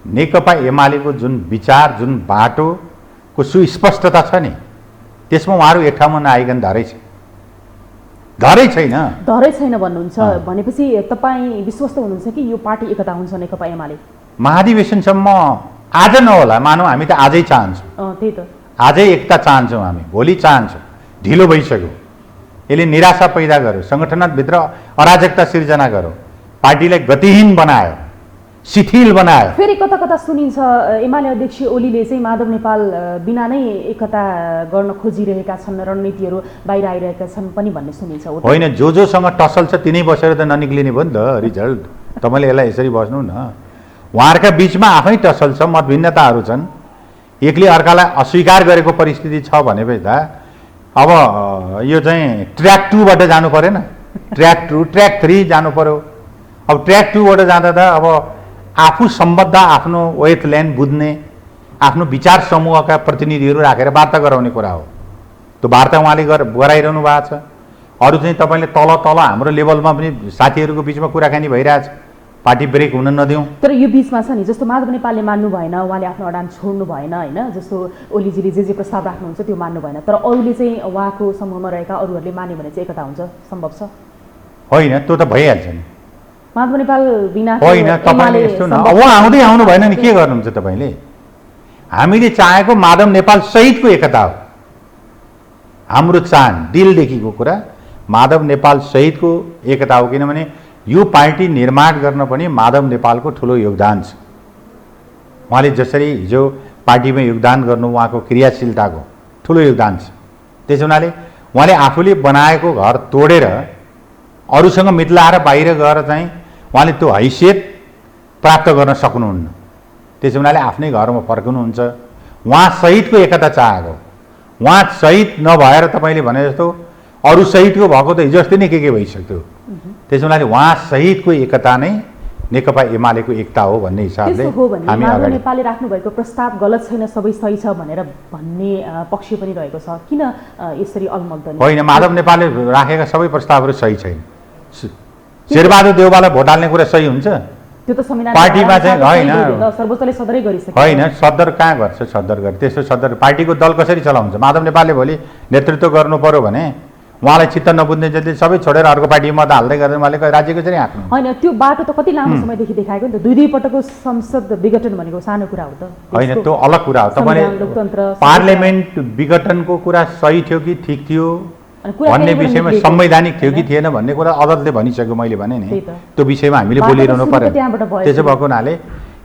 नेकपा एमालेको जुन विचार, जुन बाटोको सुस्पष्टता छ नि, त्यसमा उहाँहरू एक ठाउँमा नआइकन धरै छैन भन्नुहुन्छ भनेपछि तपाईँ विश्वस्त हुनुहुन्छ कि यो पार्टी एकता हुन्छ नेकपा एमाले? महाधिवेशनसम्म आज नहोला, मानौँ हामी त आजै चाहन्छौँ, त्यही त आजै एकता चाहन्छौँ, हामी भोलि चाहन्छौँ। ढिलो भइसक्यो, यसले निराशा पैदा गर्यो, सङ्गठनभित्र अराजकता सिर्जना गर्यो, पार्टीलाई गतिहीन बनायो, शिथिल बनायो। फेरि कता कता सुनिन्छ एमाले अध्यक्ष ओलीले चाहिँ माधव नेपाल बिना नै एकता गर्न खोजिरहेका छन्, रणनीतिहरू बाहिर आइरहेका छन् पनि भन्ने सुनिन्छ। होइन, जोसँग टसल छ तिनै बसेर त ननिक्लिने भयो नि त रिजल्ट। तपाईँले यसलाई यसरी बस्नु न। उहाँहरूका बिचमा आफै टसल छ, मतभिन्नताहरू छन्, एकले अर्कालाई अस्वीकार गरेको परिस्थिति छ भनेपछि त अब यो चाहिँ ट्र्याक 2बाट जानु परेन, ट्र्याक 2 ट्र्याक 3 जानु पर्यो। अब ट्र्याक 2बाट जाँदा त अब आफू सम्बद्ध आफ्नो वेथल्यान्ड बुझ्ने, आफ्नो विचार समूहका प्रतिनिधिहरू राखेर वार्ता गराउने कुरा हो। त्यो वार्ता उहाँले गराइरहनु भएको छ। अरू चाहिँ तपाईँले तल तल हाम्रो लेभलमा पनि साथीहरूको बिचमा कुराकानी भइरहेछ, पार्टी ब्रेक हुन नदिउँ। तर यो बिचमा छ नि, जस्तो माधव नेपालले मान्नु भएन, उहाँले आफ्नो अडान छोड्नु भएन होइन, जस्तो ओलीजीले जे प्रस्ताव राख्नुहुन्छ त्यो मान्नु भएन, तर अरूले चाहिँ उहाँको समूहमा रहेका अरूहरूले मान्यो भने चाहिँ एकता हुन्छ, सम्भव छ? होइन, त्यो त भइहाल्छ नि। माधव नेपाल बिना होइन, तपाईँले यस्तो न, उहाँ आउँदै आउनु भएन नि, के गर्नुहुन्छ तपाईँले? हामीले चाहेको माधव नेपाल सहितको एकता हो। हाम्रो चाहन दिलदेखिको कुरा माधव नेपाल सहितको एकता हो, किनभने यो पार्टी निर्माण गर्न पनि माधव नेपालको ठुलो योगदान छ। उहाँले जसरी हिजो पार्टीमा योगदान गर्नु, उहाँको क्रियाशीलताको ठुलो योगदान छ। त्यसो हुनाले उहाँले आफूले बनाएको घर तोडेर अरूसँग मिलाएर बाहिर गएर चाहिँ उहाँले त्यो हैसियत प्राप्त गर्न सक्नुहुन्न। त्यसो हुनाले आफ्नै घरमा फर्कनुहुन्छ। उहाँ सहितको एकता चाहेको, उहाँ सहित नभएर तपाईँले भने जस्तो अरू सहितको भएको त हिजो अस्ति नै के भइसक्यो। त्यसो हुनाले उहाँ सहितको एकता नै नेकपा एमालेको एकता हो भन्ने हिसाबले हामी माधव नेपालले राख्नु भएको प्रस्ताव गलत छैन, सबै सही छ भनेर भन्ने पक्ष पनि रहेको छ। किन यसरी अलमल्दनी? होइन, माधव नेपालले राखेका सबै प्रस्तावहरू सही छैन। शेरबहादुर देउवालाई भोट हाल्ने कुरा सही हुन्छ? त्यो त संविधान पार्टीमा चाहिँ होइन, सर्वोच्चले सदरै गरिसक्यो। होइन, सदर कहाँ गर्छ? सदर गर्छ। त्यस्तो सदर पार्टीको दल कसरी चलाउँछ? माधव नेपालले भोलि नेतृत्व गर्नु पर्यो भने उहाँलाई चित्त नबुझ्ने जति सबै छोडेर अर्को पार्टीमा मत हाल्दै गर्दा उहाँले राज्य कसरी हाँक्नु? होइन, त्यो बाटो त कति लामो समयदेखि देखाएको नि त। दुई पटकको संसद विघटन भनेको सानो कुरा हो त? होइन, त्यो अलग कुरा हो। तपाईँले पार्लियामेन्ट विघटनको कुरा सही थियो कि ठिक थियो भन्ने विषयमा संवैधानिक थियो कि थिएन भन्ने कुरा अदालतले भनिसक्यो। मैले भने नि त्यो विषयमा हामीले बोलिरहनु पर्यो। त्यसो भएको हुनाले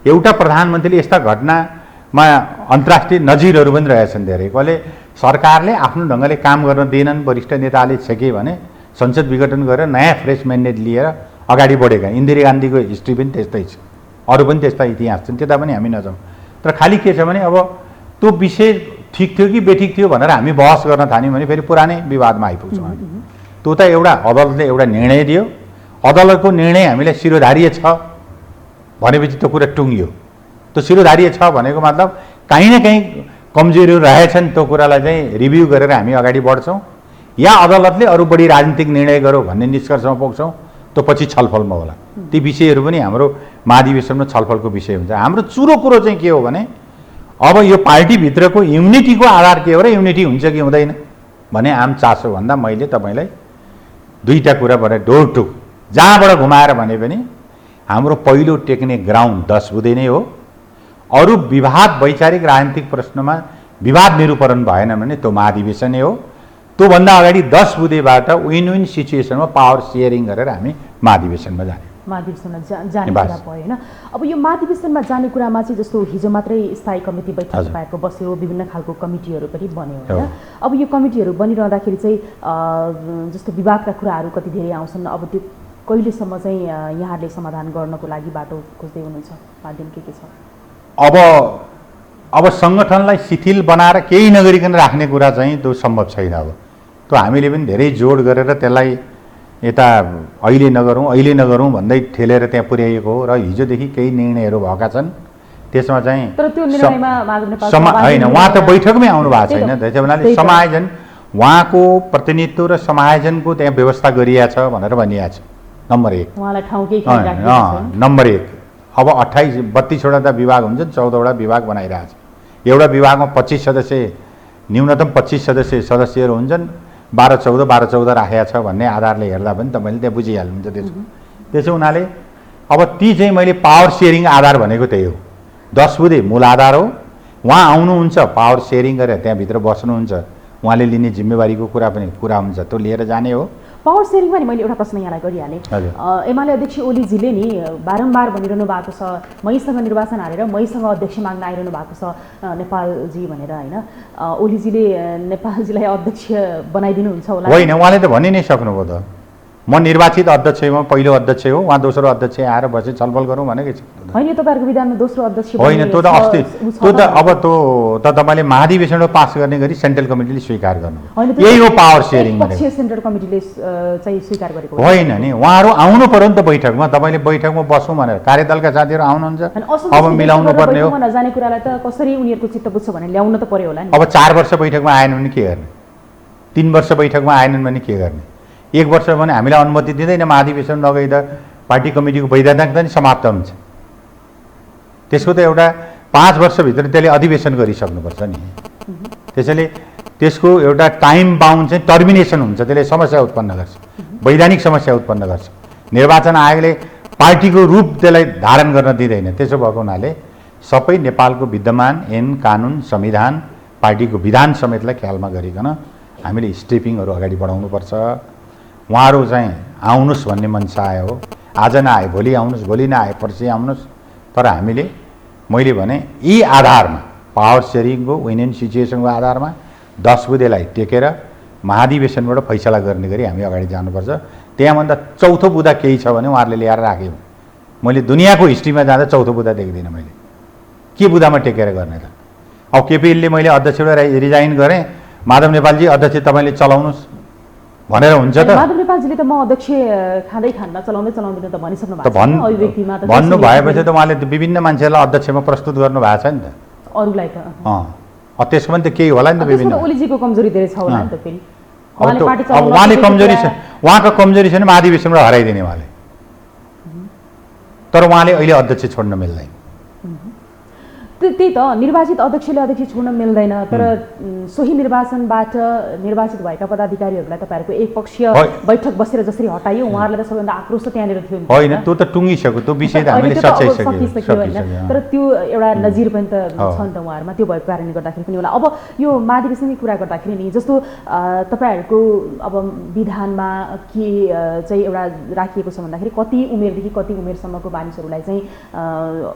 एउटा प्रधानमन्त्रीले यस्ता घटनामा अन्तर्राष्ट्रिय नजिरहरू पनि रहेछन् धेरै। कसले सरकारले आफ्नो ढङ्गले काम गर्न दिएनन्, वरिष्ठ नेताले छेके भने संसद विघटन गरेर नयाँ फ्रेस म्यान्डेट लिएर अगाडि बढेका। इन्दिरा गान्धीको हिस्ट्री पनि त्यस्तै छ, अरू पनि त्यस्ता इतिहास छन्, त्यता पनि हामी नजाउँ। तर खालि के छ भने अब त्यो विषय ठिक थियो कि बेठिक थियो भनेर हामी बहस गर्न थाल्यौँ भने फेरि पुरानै विवादमा आइपुग्छौँ हामी। त्यो त एउटा अदालतले एउटा निर्णय दियो, अदालतको निर्णय हामीलाई शिरोधार्य छ भनेपछि त्यो कुरा टुङ्गियो। त्यो शिरोधार्य छ भनेको मतलब काहीँ न काहीँ कमजोरीहरू रहेछन्, त्यो कुरालाई चाहिँ रिभ्यू गरेर हामी अगाडि बढ्छौँ, या अदालतले अरू बढी राजनीतिक निर्णय गरौँ भन्ने निष्कर्षमा पुग्छौँ। त्यो पछि छलफलमा होला। ती विषयहरू पनि हाम्रो महाधिवेशनमा छलफलको विषय हुन्छ। हाम्रो चुरो कुरो चाहिँ के हो भने अब यो पार्टीभित्रको युनिटीको आधार के हो र युनिटी हुन्छ कि हुँदैन भने आम चासो भन्दा मैले तपाईँलाई दुईवटा कुराबाट डोर टुक जहाँबाट घुमाएर भने पनि हाम्रो पहिलो टेक्ने ग्राउन्ड 10 बुँदे नै हो। अरू विवाद वैचारिक राजनीतिक प्रश्नमा विवाद निरूपण भएन भने त्यो महाधिवेशन नै हो। त्योभन्दा अगाडि 10 बुँदेबाट विन विन सिचुएसनमा पावर सेयरिङ गरेर हामी महाधिवेशनमा जाने जाने कुरा भयो होइन। अब यो महाधिवेशनमा जाने कुरामा चाहिँ जस्तो हिजो मात्रै स्थायी कमिटी बैठक भएको बस्यो, विभिन्न खालको कमिटीहरू पनि बन्यो होइन। अब यो कमिटीहरू बनिरहँदाखेरि चाहिँ जस्तो विवादका कुराहरू कति धेरै आउँछन्। अब त्यो कहिलेसम्म चाहिँ यहाँहरूले समाधान गर्नको लागि बाटो खोज्दै हुनुहुन्छ? माध्यम के छ? अब सङ्गठनलाई शिथिल बनाएर केही नगरिकन राख्ने कुरा चाहिँ त्यो सम्भव छैन। अब त्यो हामीले पनि धेरै जोड गरेर त्यसलाई यता अहिले नगरौँ भन्दै ठेलेर त्यहाँ पुर्याइएको हो र हिजोदेखि केही निर्णयहरू भएका छन्। त्यसमा चाहिँ होइन, उहाँ त बैठकमै आउनु भएको छैन। त्यसो हुनाले समायोजन उहाँको प्रतिनिधित्व र समायोजनको त्यहाँ व्यवस्था गरिएको छ भनेर भनिएको छ। नम्बर 1 नम्बर 1 अब 32वटा त विभाग हुन्छ, 14वटा विभाग बनाइरहेछ। एउटा विभागमा 25 सदस्य, न्यूनतम 25 सदस्यहरू हुन्छन्। 12-14 राखेको छ भन्ने आधारले हेर्दा पनि तपाईँले त्यहाँ बुझिहाल्नुहुन्छ। त्यसो हुनाले अब ती चाहिँ मैले पावर सेयरिङ आधार भनेको त्यही हो। 10 बुँदे मूल आधार हो। उहाँ आउनुहुन्छ, पावर सेयरिङ गरेर त्यहाँभित्र बस्नुहुन्छ, उहाँले लिने जिम्मेवारीको कुरा हुन्छ, त्यो लिएर जाने हो। पावर सेयरिङमा नि मैले एउटा प्रश्न यहाँलाई गरिहालेँ। एमाले अध्यक्ष ओलीजीले नि बारम्बार भनिरहनु भएको छ मैसँग निर्वाचन हारेर मैसँग अध्यक्ष माग्न आइरहनु भएको छ नेपालजी भनेर होइन। ओलीजीले नेपालजीलाई अध्यक्ष बनाइदिनुहुन्छ होला? होइन, उहाँले त भनि नै सक्नुभयो त। म निर्वाचित अध्यक्ष म पहिलो अध्यक्ष हो, उहाँ दोस्रो अध्यक्ष आएर बसे छलफल गरौँ भनेकै छ। होइन तपाईँहरूको विधानमा दोस्रो अध्यक्ष होइन, त्यो त अस्ति त्यो त अब त्यो त तपाईँले महाधिवेशनमा पास गर्ने गरी सेन्ट्रल कमिटीले स्वीकार गर्नु, यही हो पावर सेयरिङ भनेको। सेन्ट्रल कमिटीले चाहिँ स्वीकार गरेको होइन नि, उहाँहरू आउनु पर्यो नि त बैठकमा। तपाईँले बैठकमा बसौँ भनेर कार्यदलका साथीहरू आउनुहुन्छ, अब मिलाउनु पर्ने हो। नजाने कुरालाई त कसरी उनीहरूको चित्त बुझ्छ भने ल्याउन त पर्यो होला नि। अब 4 वर्ष बैठकमा आएन भने के गर्ने, 3 वर्ष बैठकमा आएनन् भने के गर्ने, 1 वर्ष भने हामीलाई अनुमति दिँदैन, महाधिवेशन नगइदा पार्टी कमिटीको वैधानिकता नि समाप्त हुन्छ। त्यसको त एउटा 5 वर्षभित्र त्यसले अधिवेशन गरिसक्नुपर्छ नि। त्यसैले त्यसको एउटा टाइम बाउन्ड चाहिँ टर्मिनेसन हुन्छ, त्यसले समस्या उत्पन्न गर्छ, वैधानिक समस्या उत्पन्न गर्छ। निर्वाचन आयोगले पार्टीको रूप त्यसलाई धारण गर्न दिँदैन। त्यसो भएको हुनाले सबै नेपालको विद्यमान ऐन कानुन संविधान पार्टीको विधान समेतलाई ख्यालमा गरिकन हामीले स्टेपिङहरू अगाडि बढाउनुपर्छ। उहाँहरू चाहिँ आउनुहोस् भन्ने मनसा आयो हो, आज नआए भोलि आउनुहोस्, भोलि नआए पर्सि आउनुहोस्। तर हामीले मैले भने यी आधारमा पावर सेयरिङको विन एन्ड सिचुएसनको आधारमा 10 बुँदेलाई टेकेर महाधिवेशनबाट फैसला गर्ने गरी हामी अगाडि जानुपर्छ। त्यहाँभन्दा चौथो बुँदा केही छ भने उहाँहरूले ल्याएर राख्यौँ। मैले दुनियाँको हिस्ट्रीमा जाँदा चौथो बुँदा देख्दिनँ मैले। के बुँदामा टेकेर गर्ने त? अब केपीएलले मैले अध्यक्षबाट रिजाइन गरेँ, माधव नेपालजी अध्यक्ष तपाईँले चलाउनुहोस् भनेर हुन्छ त? माधव नेपालजीले त म अध्यक्ष खाँदै खान्न चलाउँदै चलाउँदिन त भनिसक्नु भएको छ। अभिव्यक्तिमा त भन्नु भएपछि त उहाँले विभिन्न मान्छेहरूलाई अध्यक्षमा प्रस्तुत गर्नु भएको छ नि त, अरूलाई त। त्यसमा त केही होला नि त। विभिन्न ओलीजीको कमजोरी धेरै छ होला नि त फेरि। अब उहाँले कमजोरी छ, उहाँको कमजोरी छैन महाधिवेशनबाट हराइदिने उहाँले। तर उहाँले अहिले अध्यक्ष छोड्न मिल्दैन। त्यही त निर्वाचित अध्यक्षले अध्यक्ष छोड्न मिल्दैन। तर सोही निर्वाचनबाट निर्वाचित भएका पदाधिकारीहरूलाई तपाईँहरूको एकपक्षीय बैठक बसेर जसरी हटाइयो, उहाँहरूलाई त सबैभन्दा आक्रोश त त्यहाँनिर थियो। होइन, त्यो त टुङ्गिसक्यो, त्यो विषय त हामीले सकिसक्यो होइन। तर त्यो एउटा नजिर पनि त छ नि त उहाँहरूमा। त्यो भएको कारणले गर्दाखेरि पनि होला। अब यो महाधिवेशनकै कुरा गर्दाखेरि नि जस्तो तपाईँहरूको अब विधानमा के चाहिँ एउटा राखिएको छ भन्दाखेरि कति उमेरदेखि कति उमेरसम्मको मानिसहरूलाई चाहिँ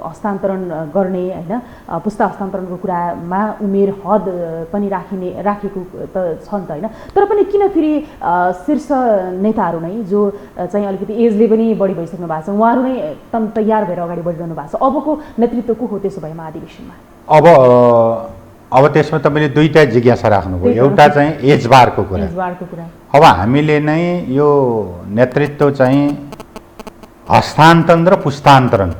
हस्तान्तरण गर्ने होइन, पुस्ता हस्तान्तरणको कुरामा उमेर हद पनि राखेको त छ नि त होइन। तर पनि किन फेरि शीर्ष नेताहरू नै जो चाहिँ अलिकति एजले पनि बढी भइसक्नु भएको छ उहाँहरू नै एकदम तयार भएर अगाडि बढिरहनु भएको छ, अबको नेतृत्व को हो त्यसो भए महाधिवेशनमा? अब त्यसमा तपाईँले दुईवटा जिज्ञासा राख्नुभयो। एउटा चाहिँ एज बारको कुरा। अब हामीले नै यो नेतृत्व चाहिँ हस्तान्तरण र पुस्तान्तरण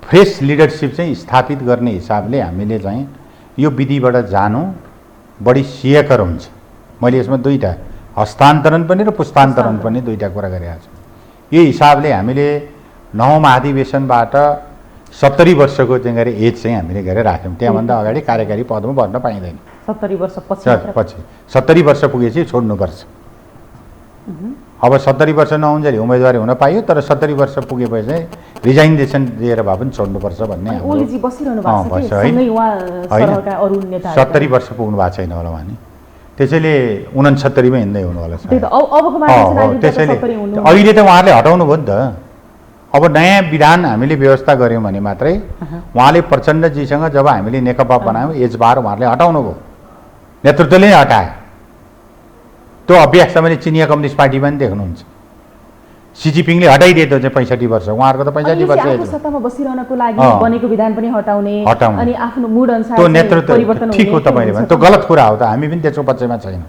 फ्रेस लिडरसिप चाहिँ स्थापित गर्ने हिसाबले हामीले चाहिँ यो विधिबाट जानु बढी श्रेयकर हुन्छ। मैले यसमा दुईवटा हस्तान्तरण पनि र पुस्तान्तरण पनि दुईवटा कुरा गरेको छु। यो हिसाबले हामीले 9औं महाधिवेशनबाट 70 वर्षको चाहिँ गरे एज चाहिँ हामीले गरेर राख्यौँ। त्यहाँभन्दा अगाडि कार्यकारी पदमा बस्न पाइँदैन। 70 वर्ष पछि 70 वर्ष पुगेपछि छोड्नुपर्छ। अब 70 वर्ष नहुन्जेली उम्मेदवारी हुन पाइयो, तर 70 वर्ष पुगेपछि चाहिँ रिजाइनेसन दिएर भए पनि छोड्नुपर्छ भन्ने ओलीजी बसिरहनु भएको छ है। सरकारका अरु नेताहरू 70 वर्ष पुग्नु भएको छैन होला भने, त्यसैले 69 मा हिँड्दै हुनु होला। त्यसैले अहिले त उहाँहरूले हटाउनु भयो नि त। अब नयाँ विधान हामीले व्यवस्था गऱ्यौँ भने मात्रै उहाँले प्रचण्डजीसँग जब हामीले नेकपा बनायौँ एज बार उहाँहरूले हटाउनु भयो, नेतृत्वले नै हटायो। त्यो अभ्यास तपाईँले चिनिया कम्युनिस्ट पार्टीमा पनि देख्नुहुन्छ। सिजिपिङले हटाइदिए त्यो चाहिँ 65 वर्ष, उहाँहरूको त 65 वर्ष सत्तामा बसिरहनको लागि बनेको विधान पनि हटाउने अनि आफ्नो मुड अनुसार त्यो नेतृत्व ठिक हो तपाईँले भने, त्यो गलत कुरा हो त। हामी पनि त्यसको पक्षमा छैन।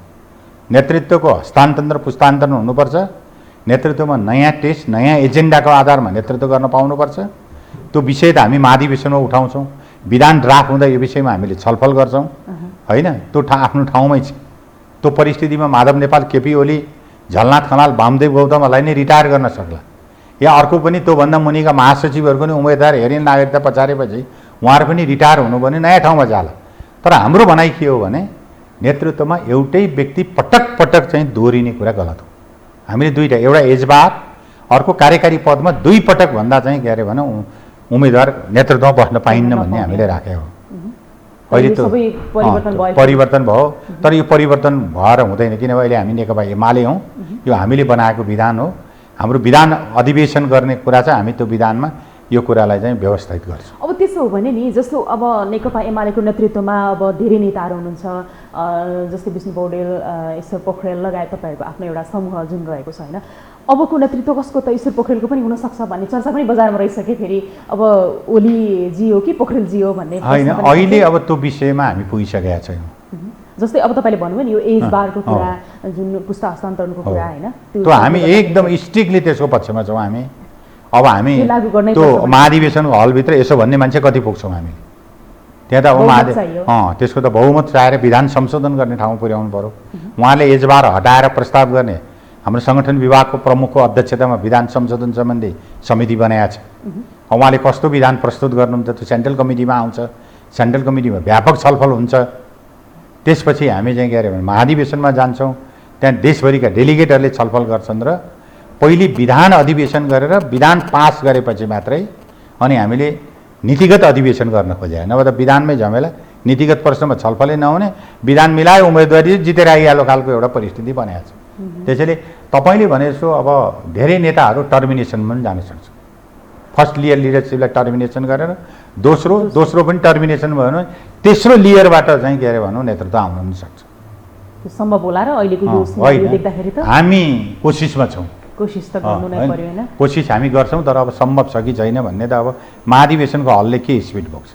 नेतृत्वको हस्तान्तरण र पुस्तान्तरण हुनुपर्छ। नेतृत्वमा नयाँ टेस्ट नयाँ एजेन्डाको आधारमा नेतृत्व गर्न पाउनुपर्छ। त्यो विषय त हामी महाधिवेशनमा उठाउँछौँ। विधान ड्राफ्ट हुँदा यो विषयमा हामीले छलफल गर्छौँ होइन। त्यो आफ्नो ठाउँमै छ। त्यो परिस्थितिमा माधव नेपाल, केपी ओली, झलनाथ खनाल, वामदेव गौतमहरूलाई नै रिटायर गर्न सक्ला, या अर्को पनि त्योभन्दा मुनिका महासचिवहरूको नि उम्मेदवार हेरिन नागरिकता पछारेपछि उहाँहरू पनि रिटायर हुनु भने नयाँ ठाउँमा जाला। तर हाम्रो भनाइ के हो भने नेतृत्वमा एउटै व्यक्ति पटक पटक चाहिँ दोहोरिने कुरा गलत हो। हामीले दुईवटा, एउटा एजबार, अर्को कार्यकारी पदमा 2 पटक भन्दा चाहिँ के अरे भने उम्मेदवार नेतृत्वमा बस्न पाइन्न भन्ने हामीले राखेको हो। अहिले त परिवर्तन भयो, तर यो परिवर्तन भएर हुँदैन। किनभने अहिले हामी नेकपा एमाले हौँ, यो हामीले बनाएको विधान हो। हाम्रो विधान अधिवेशन गर्ने कुरा चाहिँ हामी त्यो विधानमा यो कुरालाई चाहिँ व्यवस्थित गर्छ। अब त्यसो हो भने नि जस्तो अब नेकपा एमालेको नेतृत्वमा अब धेरै नेताहरू हुनुहुन्छ, जस्तै विष्णु पौडेल, ईश्वर पोखरेल लगायत तपाईँहरूको आफ्नो एउटा समूह जुन रहेको छ होइन, अबको नेतृत्व कसको त ईश्वर पोखरेलको पनि हुनसक्छ भन्ने चर्चा पनि बजारमा रहिसके, फेरि अब ओलीजी हो कि पोखरेलजी हो भन्ने होइन। अहिले अब त्यो विषयमा हामी पुगिसकेका छैनौँ। जस्तै अब तपाईँले भन्नुभयो नि यो एज बारको कुरा, जुन पुस्ता हस्तान्तरणको कुरा होइन, त्यो हामी एकदम स्ट्रिक्टली त्यसको पक्षमा छौँ। हामी अब हामी लागू गर्नै त्यो महाधिवेशनको हलभित्र यसो भन्ने मान्छे कति पुग्छौँ हामी? त्यहाँ त अब त्यसको त बहुमत चाहेर विधान संशोधन गर्ने ठाउँमा पुर्याउनु पर्यो। उहाँले एजबार हटाएर प्रस्ताव गर्ने हाम्रो सङ्गठन विभागको प्रमुखको अध्यक्षतामा विधान संशोधन सम्बन्धी समिति बनाएको छ। उहाँले कस्तो विधान प्रस्तुत गर्नुहुन्छ त्यो सेन्ट्रल कमिटीमा आउँछ। सेन्ट्रल कमिटीमा व्यापक छलफल हुन्छ। त्यसपछि हामी चाहिँ के अरे भने महाधिवेशनमा जान्छौँ। त्यहाँ देशभरिका डेलिगेटहरूले छलफल गर्छन् र पहिले विधान अधिवेशन गरेर विधान पास गरेपछि मात्रै अनि हामीले नीतिगत अधिवेशन गर्न खोजे। नभए त विधानमै झमेला, नीतिगत प्रश्नमा छलफलै नहुने, विधान मिलायो उम्मेदवारी जितेर आइहाल्यो खालको एउटा परिस्थिति बनाएको छ। त्यसैले तपाईँले भने जस्तो अब धेरै नेताहरू टर्मिनेसनमा पनि जान सक्छ। फर्स्ट लेयर लिडरसिपलाई टर्मिनेसन गरेर दोस्रो पनि टर्मिनेसन भयो भने तेस्रो लेयरबाट चाहिँ के अरे भनौँ नेतृत्व आउन पनि सक्छ। त्यो सम्भव होला र अहिलेको यो सिनारियो देख्दाखेरि त हामी कोसिसमा छौँ। कोसिस त गर्नु नै पर्यो हैन? कोसिस हामी गर्छौँ, तर अब सम्भव छ कि छैन भन्ने त अब महाधिवेशनको हलले के स्पिड बोक्छ।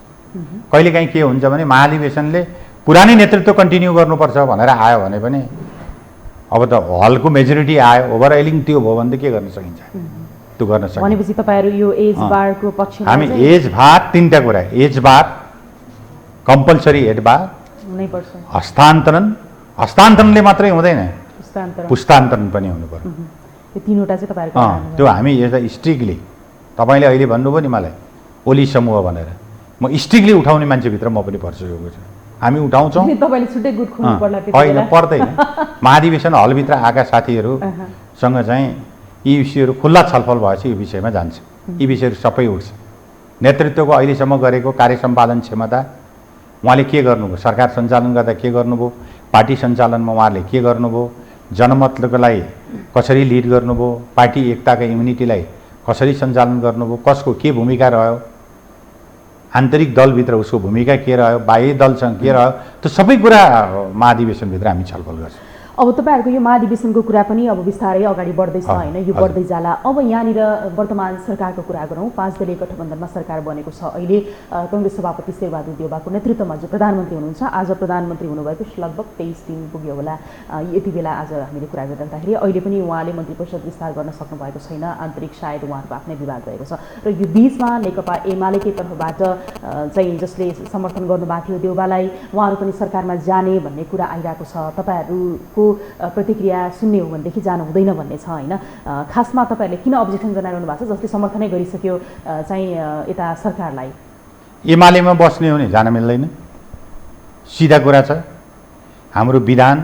कहिलेकाहीँ के हुन्छ भने महाधिवेशनले पुरानै नेतृत्व कन्टिन्यू गर्नुपर्छ भनेर आयो भने पनि अब त हलको मेजोरिटी आयो, ओभरअलिङ त्यो भयो भने त के गर्न सकिन्छ? त्यो गर्न सकिन्छ। भनेपछि तपाईँहरू यो एज बारको पक्षमा हामी एज बार तीनटा कुरा, एज बार, कम्पलसरी एज बार हुनैपर्छ, हस्तान्तरणले मात्रै हुँदैन, पुस्तान्तरण पनि हुनु पर्यो। यो तीनवटा चाहिँ तपाईँहरूको त्यो हामी एउटा स्ट्रिक्टली, तपाईँले अहिले भन्नुभयो नि मलाई ओली समूह भनेर, म स्ट्रिक्टली उठाउने मान्छेभित्र म पनि पर्छु। यो कुरा हामी उठाउँछौँ। तपाईँले छुट्टै गुट खोल्नु पर्ला? होइन, पर्दैन। महाधिवेशन हलभित्र आएका साथीहरूसँग चाहिँ यी इस्युहरू खुल्ला छलफल भएपछि यो विषयमा जान्छ। यी विषयहरू सबै उठ्छ। नेतृत्वको अहिलेसम्म गरेको कार्य सम्पादन क्षमता, उहाँले के गर्नुभयो, सरकार सञ्चालन गर्दा के गर्नुभयो, पार्टी सञ्चालनमा उहाँले के गर्नुभयो, जनमतलाई कसरी लिड गर्नुभयो, पार्टी एकताका युनिटीलाई कसरी सञ्चालन गर्नुभयो, कसको के भूमिका रह्यो, आन्तरिक दलभित्र उसको भूमिका के रह्यो, बाह्य दलसँग के रह्यो, त्यो सबै कुरा महाधिवेशनभित्र हामी छलफल गर्छौँ। अब तपाईँहरूको यो महाधिवेशनको कुरा पनि अब बिस्तारै अगाडि बढ्दैछ होइन, यो बढ्दै जाला। अब यहाँनिर वर्तमान सरकारको कुरा गरौँ। 5 दलीय गठबन्धनमा सरकार बनेको छ। अहिले कांग्रेस सभापति शेरबहादुर देउवाको नेतृत्वमा जो प्रधानमन्त्री हुनुहुन्छ, आज प्रधानमन्त्री हुनुभएको लगभग 23 दिन पुग्यो होला। यति बेला आज हामीले कुरा गरिरहँदाखेरि अहिले पनि उहाँले मन्त्री परिषद विस्तार गर्न सक्नु भएको छैन। आन्तरिक सायद उहाँहरूको आफ्नै विभाग रहेको छ र यो बीचमा नेकपा एमालेकै तर्फबाट चाहिँ जसले समर्थन गर्नुभएको थियो देउवालाई, उहाँहरू पनि सरकारमा जाने भन्ने कुरा आइरहेको छ। तपाईँहरूको प्रतिक्रिया सुन्ने हो भनेदेखि जानु हुँदैन भन्ने छ होइन? खासमा तपाईँहरूले किन अब्जेक्सन जनाइरहनु भएको छ, जसले समर्थनै गरिसक्यो चाहिँ यता सरकारलाई? एमालेमा बस्ने हो भने जान मिल्दैन, सिधा कुरा छ। हाम्रो विधान,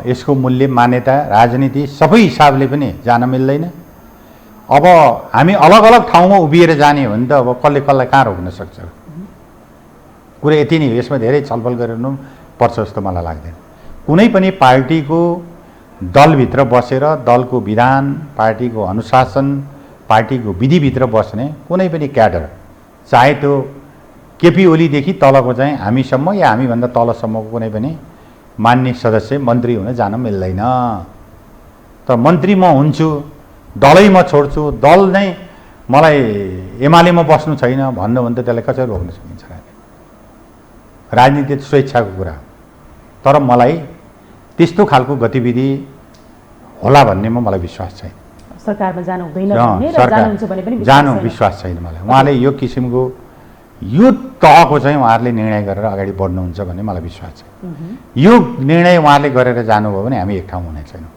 यसको मूल्य, मान्यता, राजनीति सबै हिसाबले पनि जान मिल्दैन। अब हामी अलग अलग ठाउँमा उभिएर जाने हो भने त अब कसले कसलाई कहाँ रोक्न सक्छ? कुरा यति नै हो। यसमा धेरै छलफल गरिनु पर्छ जस्तो मलाई लाग्दैन। कुनै पनि पार्टीको दलभित्र बसेर दलको विधान, पार्टीको अनुशासन, पार्टीको विधिभित्र बस्ने कुनै पनि क्याडर, चाहे त्यो केपी ओलीदेखि तलको चाहिँ हामीसम्म या हामीभन्दा तलसम्मको कुनै पनि मान्य सदस्य मन्त्री हुन जान मिल्दैन। तर मन्त्री म हुन्छु, दलै म छोड्छु, दल नै मलाई एमालेमा बस्नु छैन भन्नु भने त त्यसलाई कसरी रोक्न सकिन्छ? राजनीति स्वेच्छाको कुरा हो। तर मलाई त्यस्तो खालको गतिविधि होला भन्नेमा मलाई विश्वास छैन। सरकारमा जानु हुँदैन भन्ने र जानुहुन्छ भने पनि जानु विश्वास छैन मलाई। उहाँले यो किसिमको यो तहको चाहिँ उहाँहरूले निर्णय गरेर अगाडि बढ्नुहुन्छ भन्ने मलाई विश्वास छ। यो निर्णय उहाँहरूले गरेर जानुभयो भने हामी एक ठाउँ हुने छैनौँ।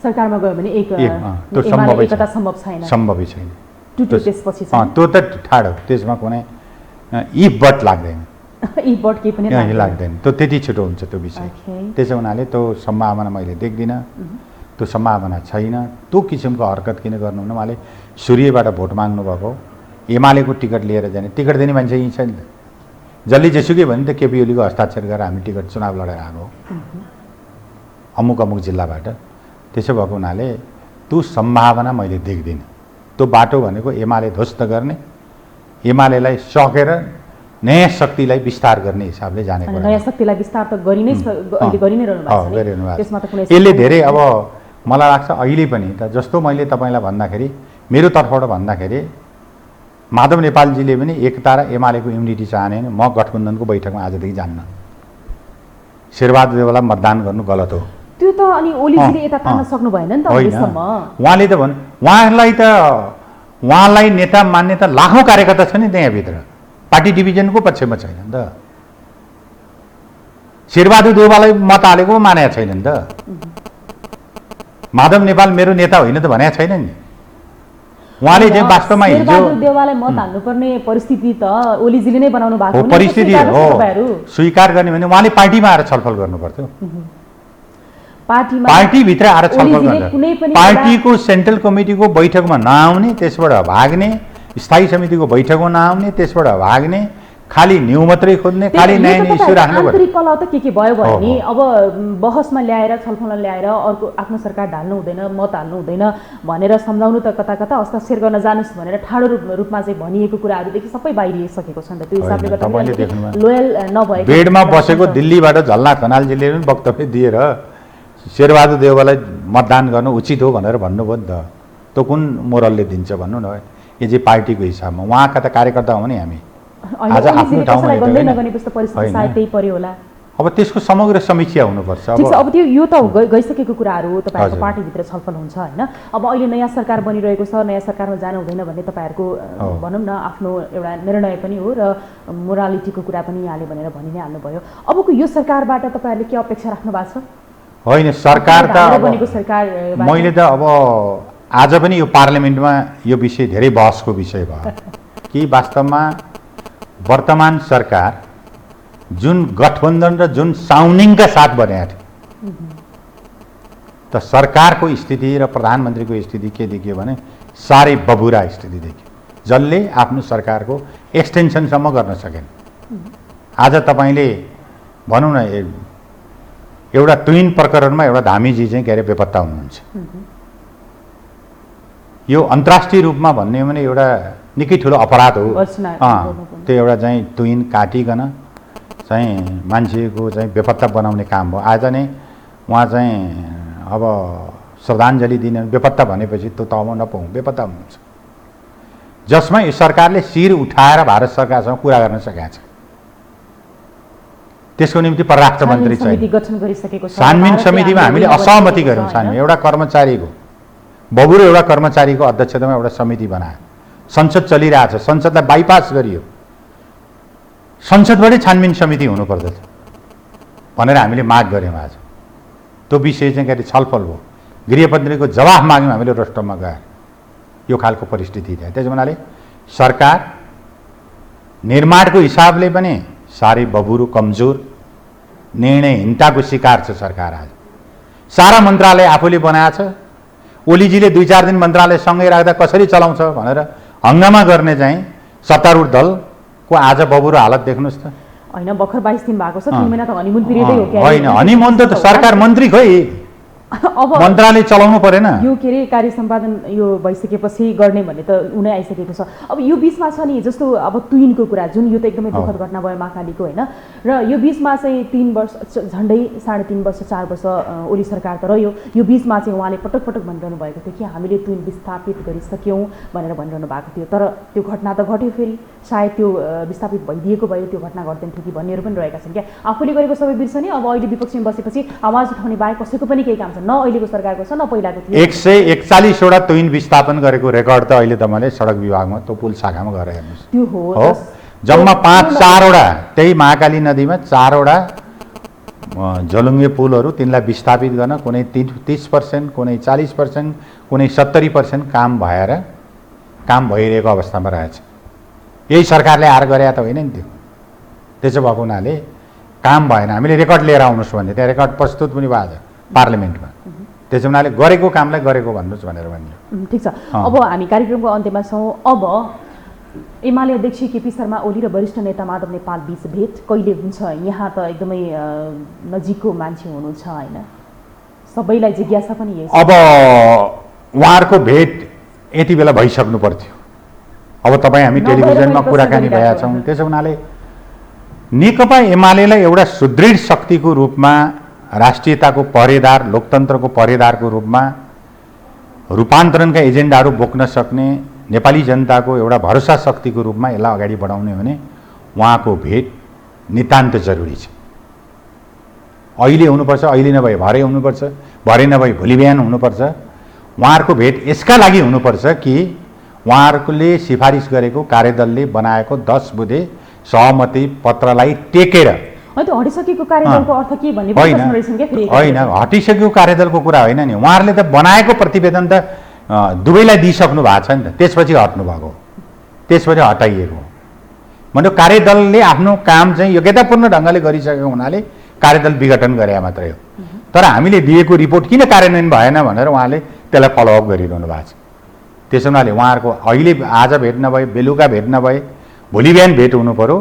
सरकारमा गयो भने त्यो सम्भवै छैन। सम्भवै छैन। त्यसपछि त्यो त ठाडो, त्यसमा कुनै इफ बट लाग्दैन। इफबट के पनि लाग्दैन, त्यो त्यति छिटो हुन्छ त्यो विषय। त्यसो हुनाले त्यो सम्भावना मैले देख्दिनँ, त्यो सम्भावना छैन। त्यो किसिमको हरकत किन गर्नुहुन्न? उहाँले सूर्यबाट भोट माग्नुभएको, एमालेको टिकट लिएर जाने, टिकट दिने मान्छे यहीँ छ नि त। जसले जेसुकै भने त केपी ओलीको हस्ताक्षर गरेर हामी टिकट चुनाव लडेर आएको अमुक अमुक जिल्लाबाट। त्यसो भएको हुनाले त्यो सम्भावना मैले देख्दिनँ। त्यो बाटो भनेको एमाले ध्वस्त गर्ने, एमालेलाई सकेर नयाँ शक्तिलाई विस्तार गर्ने हिसाबले जाने कुरा। नयाँ शक्तिलाई विस्तार त गरि नै रहनु भएको छ। त्यसमा त कुनै यसले धेरै अब मलाई लाग्छ अहिले पनि त जस्तो मैले तपाईँलाई भन्दाखेरि मेरो तर्फबाट भन्दाखेरि माधव नेपालजीले पनि एकता र एमालेको युनिटी चाहने म गठबन्धनको बैठकमा आजदेखि जान्न। शेरबहादुर देउवालाई मतदान गर्नु गलत हो। त्यो त अनि ओलीजीले यता तान्न सक्नु भएन नि त अहिलेसम्म। उहाँले त उहाँलाई नेता मान्ने त लाखौँ कार्यकर्ता छ नि त्यहाँभित्र, पार्टी डिभिजनको पक्षमा छैन नि त। शेरबहादुर देउवालाई मत हालेको मानेको छैन नि त। माधव नेपाल मेरो नेता होइन त भनेको छैन नि उहाँले चाहिँ वास्तवमा हिजो शेरबहादुर देउवालाई मत हाल्नुपर्ने परिस्थिति त ओलीजीले नै बनाउनु भएको हो। परिस्थिति हो स्वीकार गर्ने भने उहाँले पार्टीमा आएर छलफल गर्नुपर्थ्यो। पार्टीभित्र आएर छलफल गर्नु, पार्टीको सेन्ट्रल कमिटीको बैठकमा नआउने, त्यसबाट भाग्ने, स्थायी समितिको बैठकमा नआउने, त्यसबाट भाग्ने, खाली न्यू मात्रै खोज्ने, खाली नयाँ इस्यु राख्नु पर्यो। आन्तरिक कलह त के भयो भने अब बहसमा ल्याएर छलफलमा ल्याएर अर्को आफ्नो सरकार ढाल्नु हुँदैन, मत हाल्नु हुँदैन भनेर सम्झाउनु त कता कता हस्ताक्षर गर्न जानुस् भनेर ठाडो रूपमा चाहिँ भनिएको कुराहरूदेखि सबै बाहिरिसकेको छ नि त। त्यो हिसाबले गर्दा लोयल नभएको बेडमा बसेको दिल्लीबाट झल्ला खनालजीले पनि वक्तव्य दिएर शेरबहादुर देउवालाई मतदान गर्नु उचित हो भनेर भन्नुभयो नि त। त्यो कुन मोरलले दिन्छ भन्नु न। यो चाहिँ पार्टीको हिसाबमा उहाँका त कार्यकर्ता हो नि हामी। आज आफ्नो ठाउँमा अब त्यसको समग्र समीक्षा हुनुपर्छ। अब त्यो यो त गइसकेको कुराहरू हो, तपाईँहरूको पार्टीभित्र छलफल हुन्छ होइन। अब अहिले नयाँ सरकार बनिरहेको छ, नयाँ सरकारमा जानु हुँदैन भन्ने तपाईँहरूको भनौँ न आफ्नो एउटा निर्णय पनि हो र मोरालिटीको कुरा पनि यहाँले भनेर भनि नै हाल्नुभयो। अबको यो सरकारबाट तपाईँहरूले के अपेक्षा राख्नु भएको छ? होइन सरकार त मैले त अब आज पनि यो पार्लियामेन्टमा यो विषय धेरै बहसको विषय भयो कि वास्तवमा वर्तमान सरकार जुन गठबन्धन र जुन साउनिङका साथ बनेको थियो त सरकारको स्थिति र प्रधानमन्त्रीको स्थिति के देखियो भने साह्रै बबुरा स्थिति देखियो, जसले आफ्नो सरकारको एक्सटेन्सनसम्म गर्न सकेन। आज तपाईँले भनौँ न एउटा ट्विन प्रकरणमा एउटा धामीजी चाहिँ के अरे बेपत्ता हुनुहुन्छ। यो अन्तर्राष्ट्रिय रूपमा भन्ने हो भने एउटा निकै ठुलो अपराध हो। त्यो एउटा चाहिँ ट्विन काटिकन चाहिँ मान्छेको चाहिँ बेपत्ता बनाउने काम भयो। आज नै उहाँ चाहिँ अब श्रद्धाञ्जली दिने बेपत्ता भनेपछि त्यो तहमा नपाउँ बेपत्ता हुनुहुन्छ, जसमा यो सरकारले शिर उठाएर भारत सरकारसँग कुरा गर्न सकेको छ। त्यसको निम्ति परराष्ट्र मन्त्री चाहिँ छानबिन समितिमा हामीले असहमति गऱ्यौँ। छानबिन एउटा कर्मचारीको बबुरो एउटा कर्मचारीको अध्यक्षतामा एउटा समिति बनायो। संसद चलिरहेछ, संसदलाई बाइपास गरियो, संसदबाटै छानबिन समिति हुनुपर्दछ भनेर हामीले माग गऱ्यौँ। आज त्यो विषय चाहिँ के अरे छलफल भयो, गृहमन्त्रीको जवाफ माग्यौँ हामीले रोस्टममा गएर। यो खालको परिस्थिति थियो। त्यस हुनाले सरकार निर्माणको हिसाबले पनि साह्रै बबुरो कमजोर निर्णयहीनताको शिकार छ सरकार। आज सारा मन्त्रालय आफूले बनाएको छ। ओलीजीले 2-4 दिन मन्त्रालय सँगै राख्दा कसरी चलाउँछ भनेर हङ्गामा गर्ने चाहिँ सत्तारूढ दलको आज बबुरो हालत देख्नुहोस् त। होइन भर्खर 22 दिन भएको छ, 3 महिना त हनीमुन पिरियडै हो क्या। होइन हनीमुन त सरकार मन्त्री खोइ अब मन्त्रालय चलाउनु परेन। यो के अरे कार्य सम्पादन यो भइसकेपछि गर्ने भन्ने त उनै आइसकेको छ। अब यो बिचमा छ नि जस्तो अब ट्विनको कुरा जुन यो त एकदमै दुःखद घटना भयो महाकालीको होइन, र यो बिचमा चाहिँ 3 वर्ष झन्डै 3.5 वर्ष 4 वर्ष ओली सरकार त रह्यो। यो बिचमा चाहिँ उहाँले पटक पटक भनिरहनु भएको थियो कि हामीले ट्विन विस्थापित गरिसक्यौँ भनेर भनिरहनु भएको थियो। तर त्यो घटना त घट्यो, फेरि सायद त्यो विस्थापित भइदिएको भयो, त्यो घटना घट्दैन थियो कि भन्नेहरू पनि रहेका छन् क्या। आफूले गरेको सबै बिर्सने, अब अहिले विपक्षमा बसेपछि आवाज उठाउने बाहेक कसैको पनि केही काम न अहिलेको सरकारको छ न पहिलाको थियो। 141 वटा ट्विन विस्थापन गरेको रेकर्ड त अहिले तपाईँले सडक विभागमा त्यो पुल शाखामा गएर हेर्नुहोस्। त्यो हो जम्मा 5-4 वटा त्यही महाकाली नदीमा 4 वटा झलुङ्गे पुलहरू तिनलाई विस्थापित गर्न कुनै 30%, कुनै 40%, कुनै 70% काम भइरहेको अवस्थामा रहेछ। यही सरकारले आएर गरे त होइन नि त्यो। त्यसो भएको हुनाले काम भएन, हामीले रेकर्ड लिएर आउनुहोस् भन्ने त्यहाँ रेकर्ड प्रस्तुत पनि भयो आज पार्लियामेन्टमा। त्यसो हुनाले गरेको कामलाई गरेको भन्नुहोस् भनेर भन्यो। ठिक छ, अब हामी कार्यक्रमको अन्त्यमा छौँ। अब एमाले अध्यक्ष केपी शर्मा ओली र वरिष्ठ नेता माधव नेपाल बीच भेट कहिले हुन्छ? यहाँ त एकदमै नजिकको मान्छे हुनुहुन्छ होइन, सबैलाई जिज्ञासा पनि यही। अब उहाँहरूको भेट यति बेला भइसक्नु पर्थ्यो। अब तपाईँ हामी टेलिभिजनमा कुराकानी भएका छौँ। त्यसो हुनाले नेकपा एमालेलाई एउटा सुदृढ शक्तिको रूपमा, राष्ट्रियताको पहरेदार, लोकतन्त्रको पहरेदारको रूपमा रूपान्तरणका एजेन्डाहरू बोक्न सक्ने नेपाली जनताको एउटा भरोसा शक्तिको रूपमा यसलाई अगाडि बढाउने भने उहाँको भेट नितान्त जरुरी छ। अहिले हुनुपर्छ, अहिले नभए भरे हुनुपर्छ, भरे नभए भोलि बिहान हुनुपर्छ। उहाँहरूको भेट यसका लागि हुनुपर्छ कि उहाँहरूले सिफारिस गरेको कार्यदलले बनाएको 10 बुँदे सहमति पत्रलाई टेकेर हटिसकेको कार्यदलको अर्थ के भन्ने होइन, हटिसकेको कार्यदलको कुरा होइन नि। उहाँहरूले त बनाएको प्रतिवेदन त दुवैलाई दिइसक्नु भएको छ नि त, त्यसपछि हट्नु भएको, त्यसपछि हटाइएको। भने कार्यदलले आफ्नो काम चाहिँ योग्यतापूर्ण ढङ्गले गरिसकेको हुनाले कार्यदल विघटन गरे मात्रै हो। तर हामीले दिएको रिपोर्ट किन कार्यान्वयन भएन भनेर उहाँले त्यसलाई फलोअप गरिरहनु भएको छ। त्यसो हुनाले उहाँहरूको अहिले आज भेट नभए, बेलुका भेट नभए, भोलि बिहान भेट हुनु पर्यो।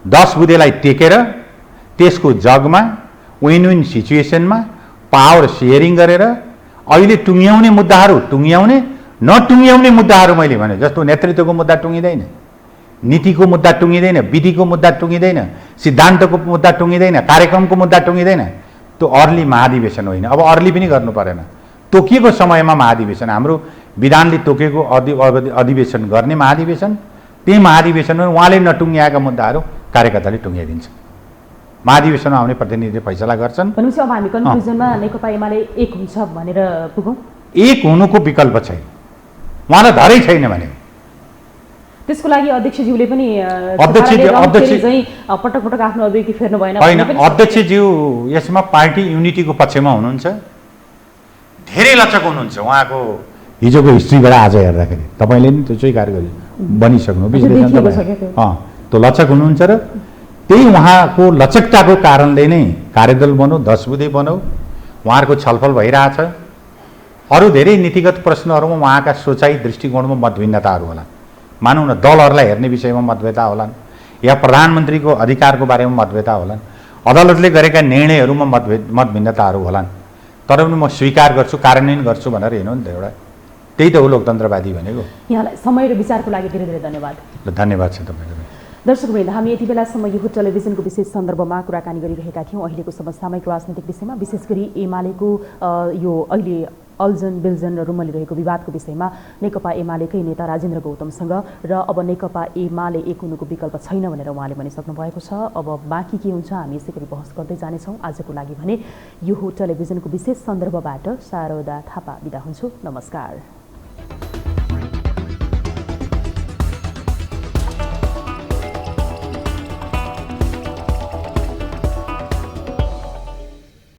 10 बुँदेलाई टेकेर त्यसको जगमा विन विन सिचुएसनमा पावर सेयरिङ गरेर अहिले टुङ्ग्याउने मुद्दाहरू टुङ्ग्याउने, नटुङ्ग्याउने मुद्दाहरू मैले भने जस्तो नेतृत्वको मुद्दा टुङ्गिँदैन, नीतिको मुद्दा टुङ्गिँदैन, विधिको मुद्दा टुङ्गिँदैन, सिद्धान्तको मुद्दा टुङ्गिँदैन, कार्यक्रमको मुद्दा टुङ्गिँदैन। त्यो अर्ली महाधिवेशन होइन। अब अर्ली पनि गर्नु परेन, तोकिएको समयमा महाधिवेशन, हाम्रो विधानले तोकेको अधिवेशन गर्ने महाधिवेशन, त्यही महाधिवेशनमा उहाँले नटुङ्ग्याएका मुद्दाहरू कार्यकर्ताले टुङ्ग्याइदिन्छ। महाधिवेशनमा आउने प्रतिनिधिले फैसला गर्छन्। भनेपछि अब हामी कन्क्लुजनमा नेकपा एमाले एक हुन्छ भनेर पुगौँ? एक हुनुको विकल्प छैन, उहाँलाई धरै छैन भने। त्यसको लागि अध्यक्षज्यूले पनि पटक पटक आफ्नो अभिव्यक्ति फेर्नु भएन होइन। अध्यक्षज्यू यसमा पार्टी युनिटीको पक्षमा हुनुहुन्छ, धेरै लचक हुनुहुन्छ। उहाँको हिजोको हिस्ट्रीबाट आज हेर्दाखेरि तपाईँले नि त्यो स्वीकार गरे बनिसक्नु विश्लेषण तपाईँ त्यो लचक हुनुहुन्छ र त्यही उहाँको लचकताको कारणले नै कार्यदल बनाऊ, 10 बुँदे बनाऊ, उहाँहरूको छलफल भइरहेछ। अरू धेरै नीतिगत प्रश्नहरूमा उहाँका सोचाइ दृष्टिकोणमा मतभिन्नताहरू होला। मानौँ न दलहरूलाई हेर्ने विषयमा मतभेदता होलान्, या प्रधानमन्त्रीको अधिकारको बारेमा मतभेदता होलान्, अदालतले गरेका निर्णयहरूमा मतभिन्नताहरू होलान्। तर पनि म स्वीकार गर्छु, कार्यान्वयन गर्छु भनेर हेर्नु नि त, एउटा त्यही त हो लोकतन्त्रवादी भनेको। यहाँलाई समय र विचारको लागि धेरै धेरै धन्यवाद। धन्यवाद छ तपाईँको। दर्शकवृन्द, हामी यति बेलासम्म यो टेलिभिजनको विशेष सन्दर्भमा कुराकानी गरिरहेका थियौँ अहिलेको समसामयिक राजनीतिक विषयमा, विशेष गरी एमालेको यो अहिले अल्झन बिल्झन र रुमलिरहेको विवादको विषयमा नेकपा एमालेकै नेता राजेन्द्र गौतमसँग, र अब नेकपा एमाले एक हुनुको विकल्प छैन भनेर उहाँले भनिसक्नु भएको छ। अब बाँकी के हुन्छ हामी यसै गरी बहस गर्दै जानेछौँ। आजको लागि भने यो टेलिभिजनको विशेष सन्दर्भबाट शारदा थापा बिदा हुन्छु। नमस्कार।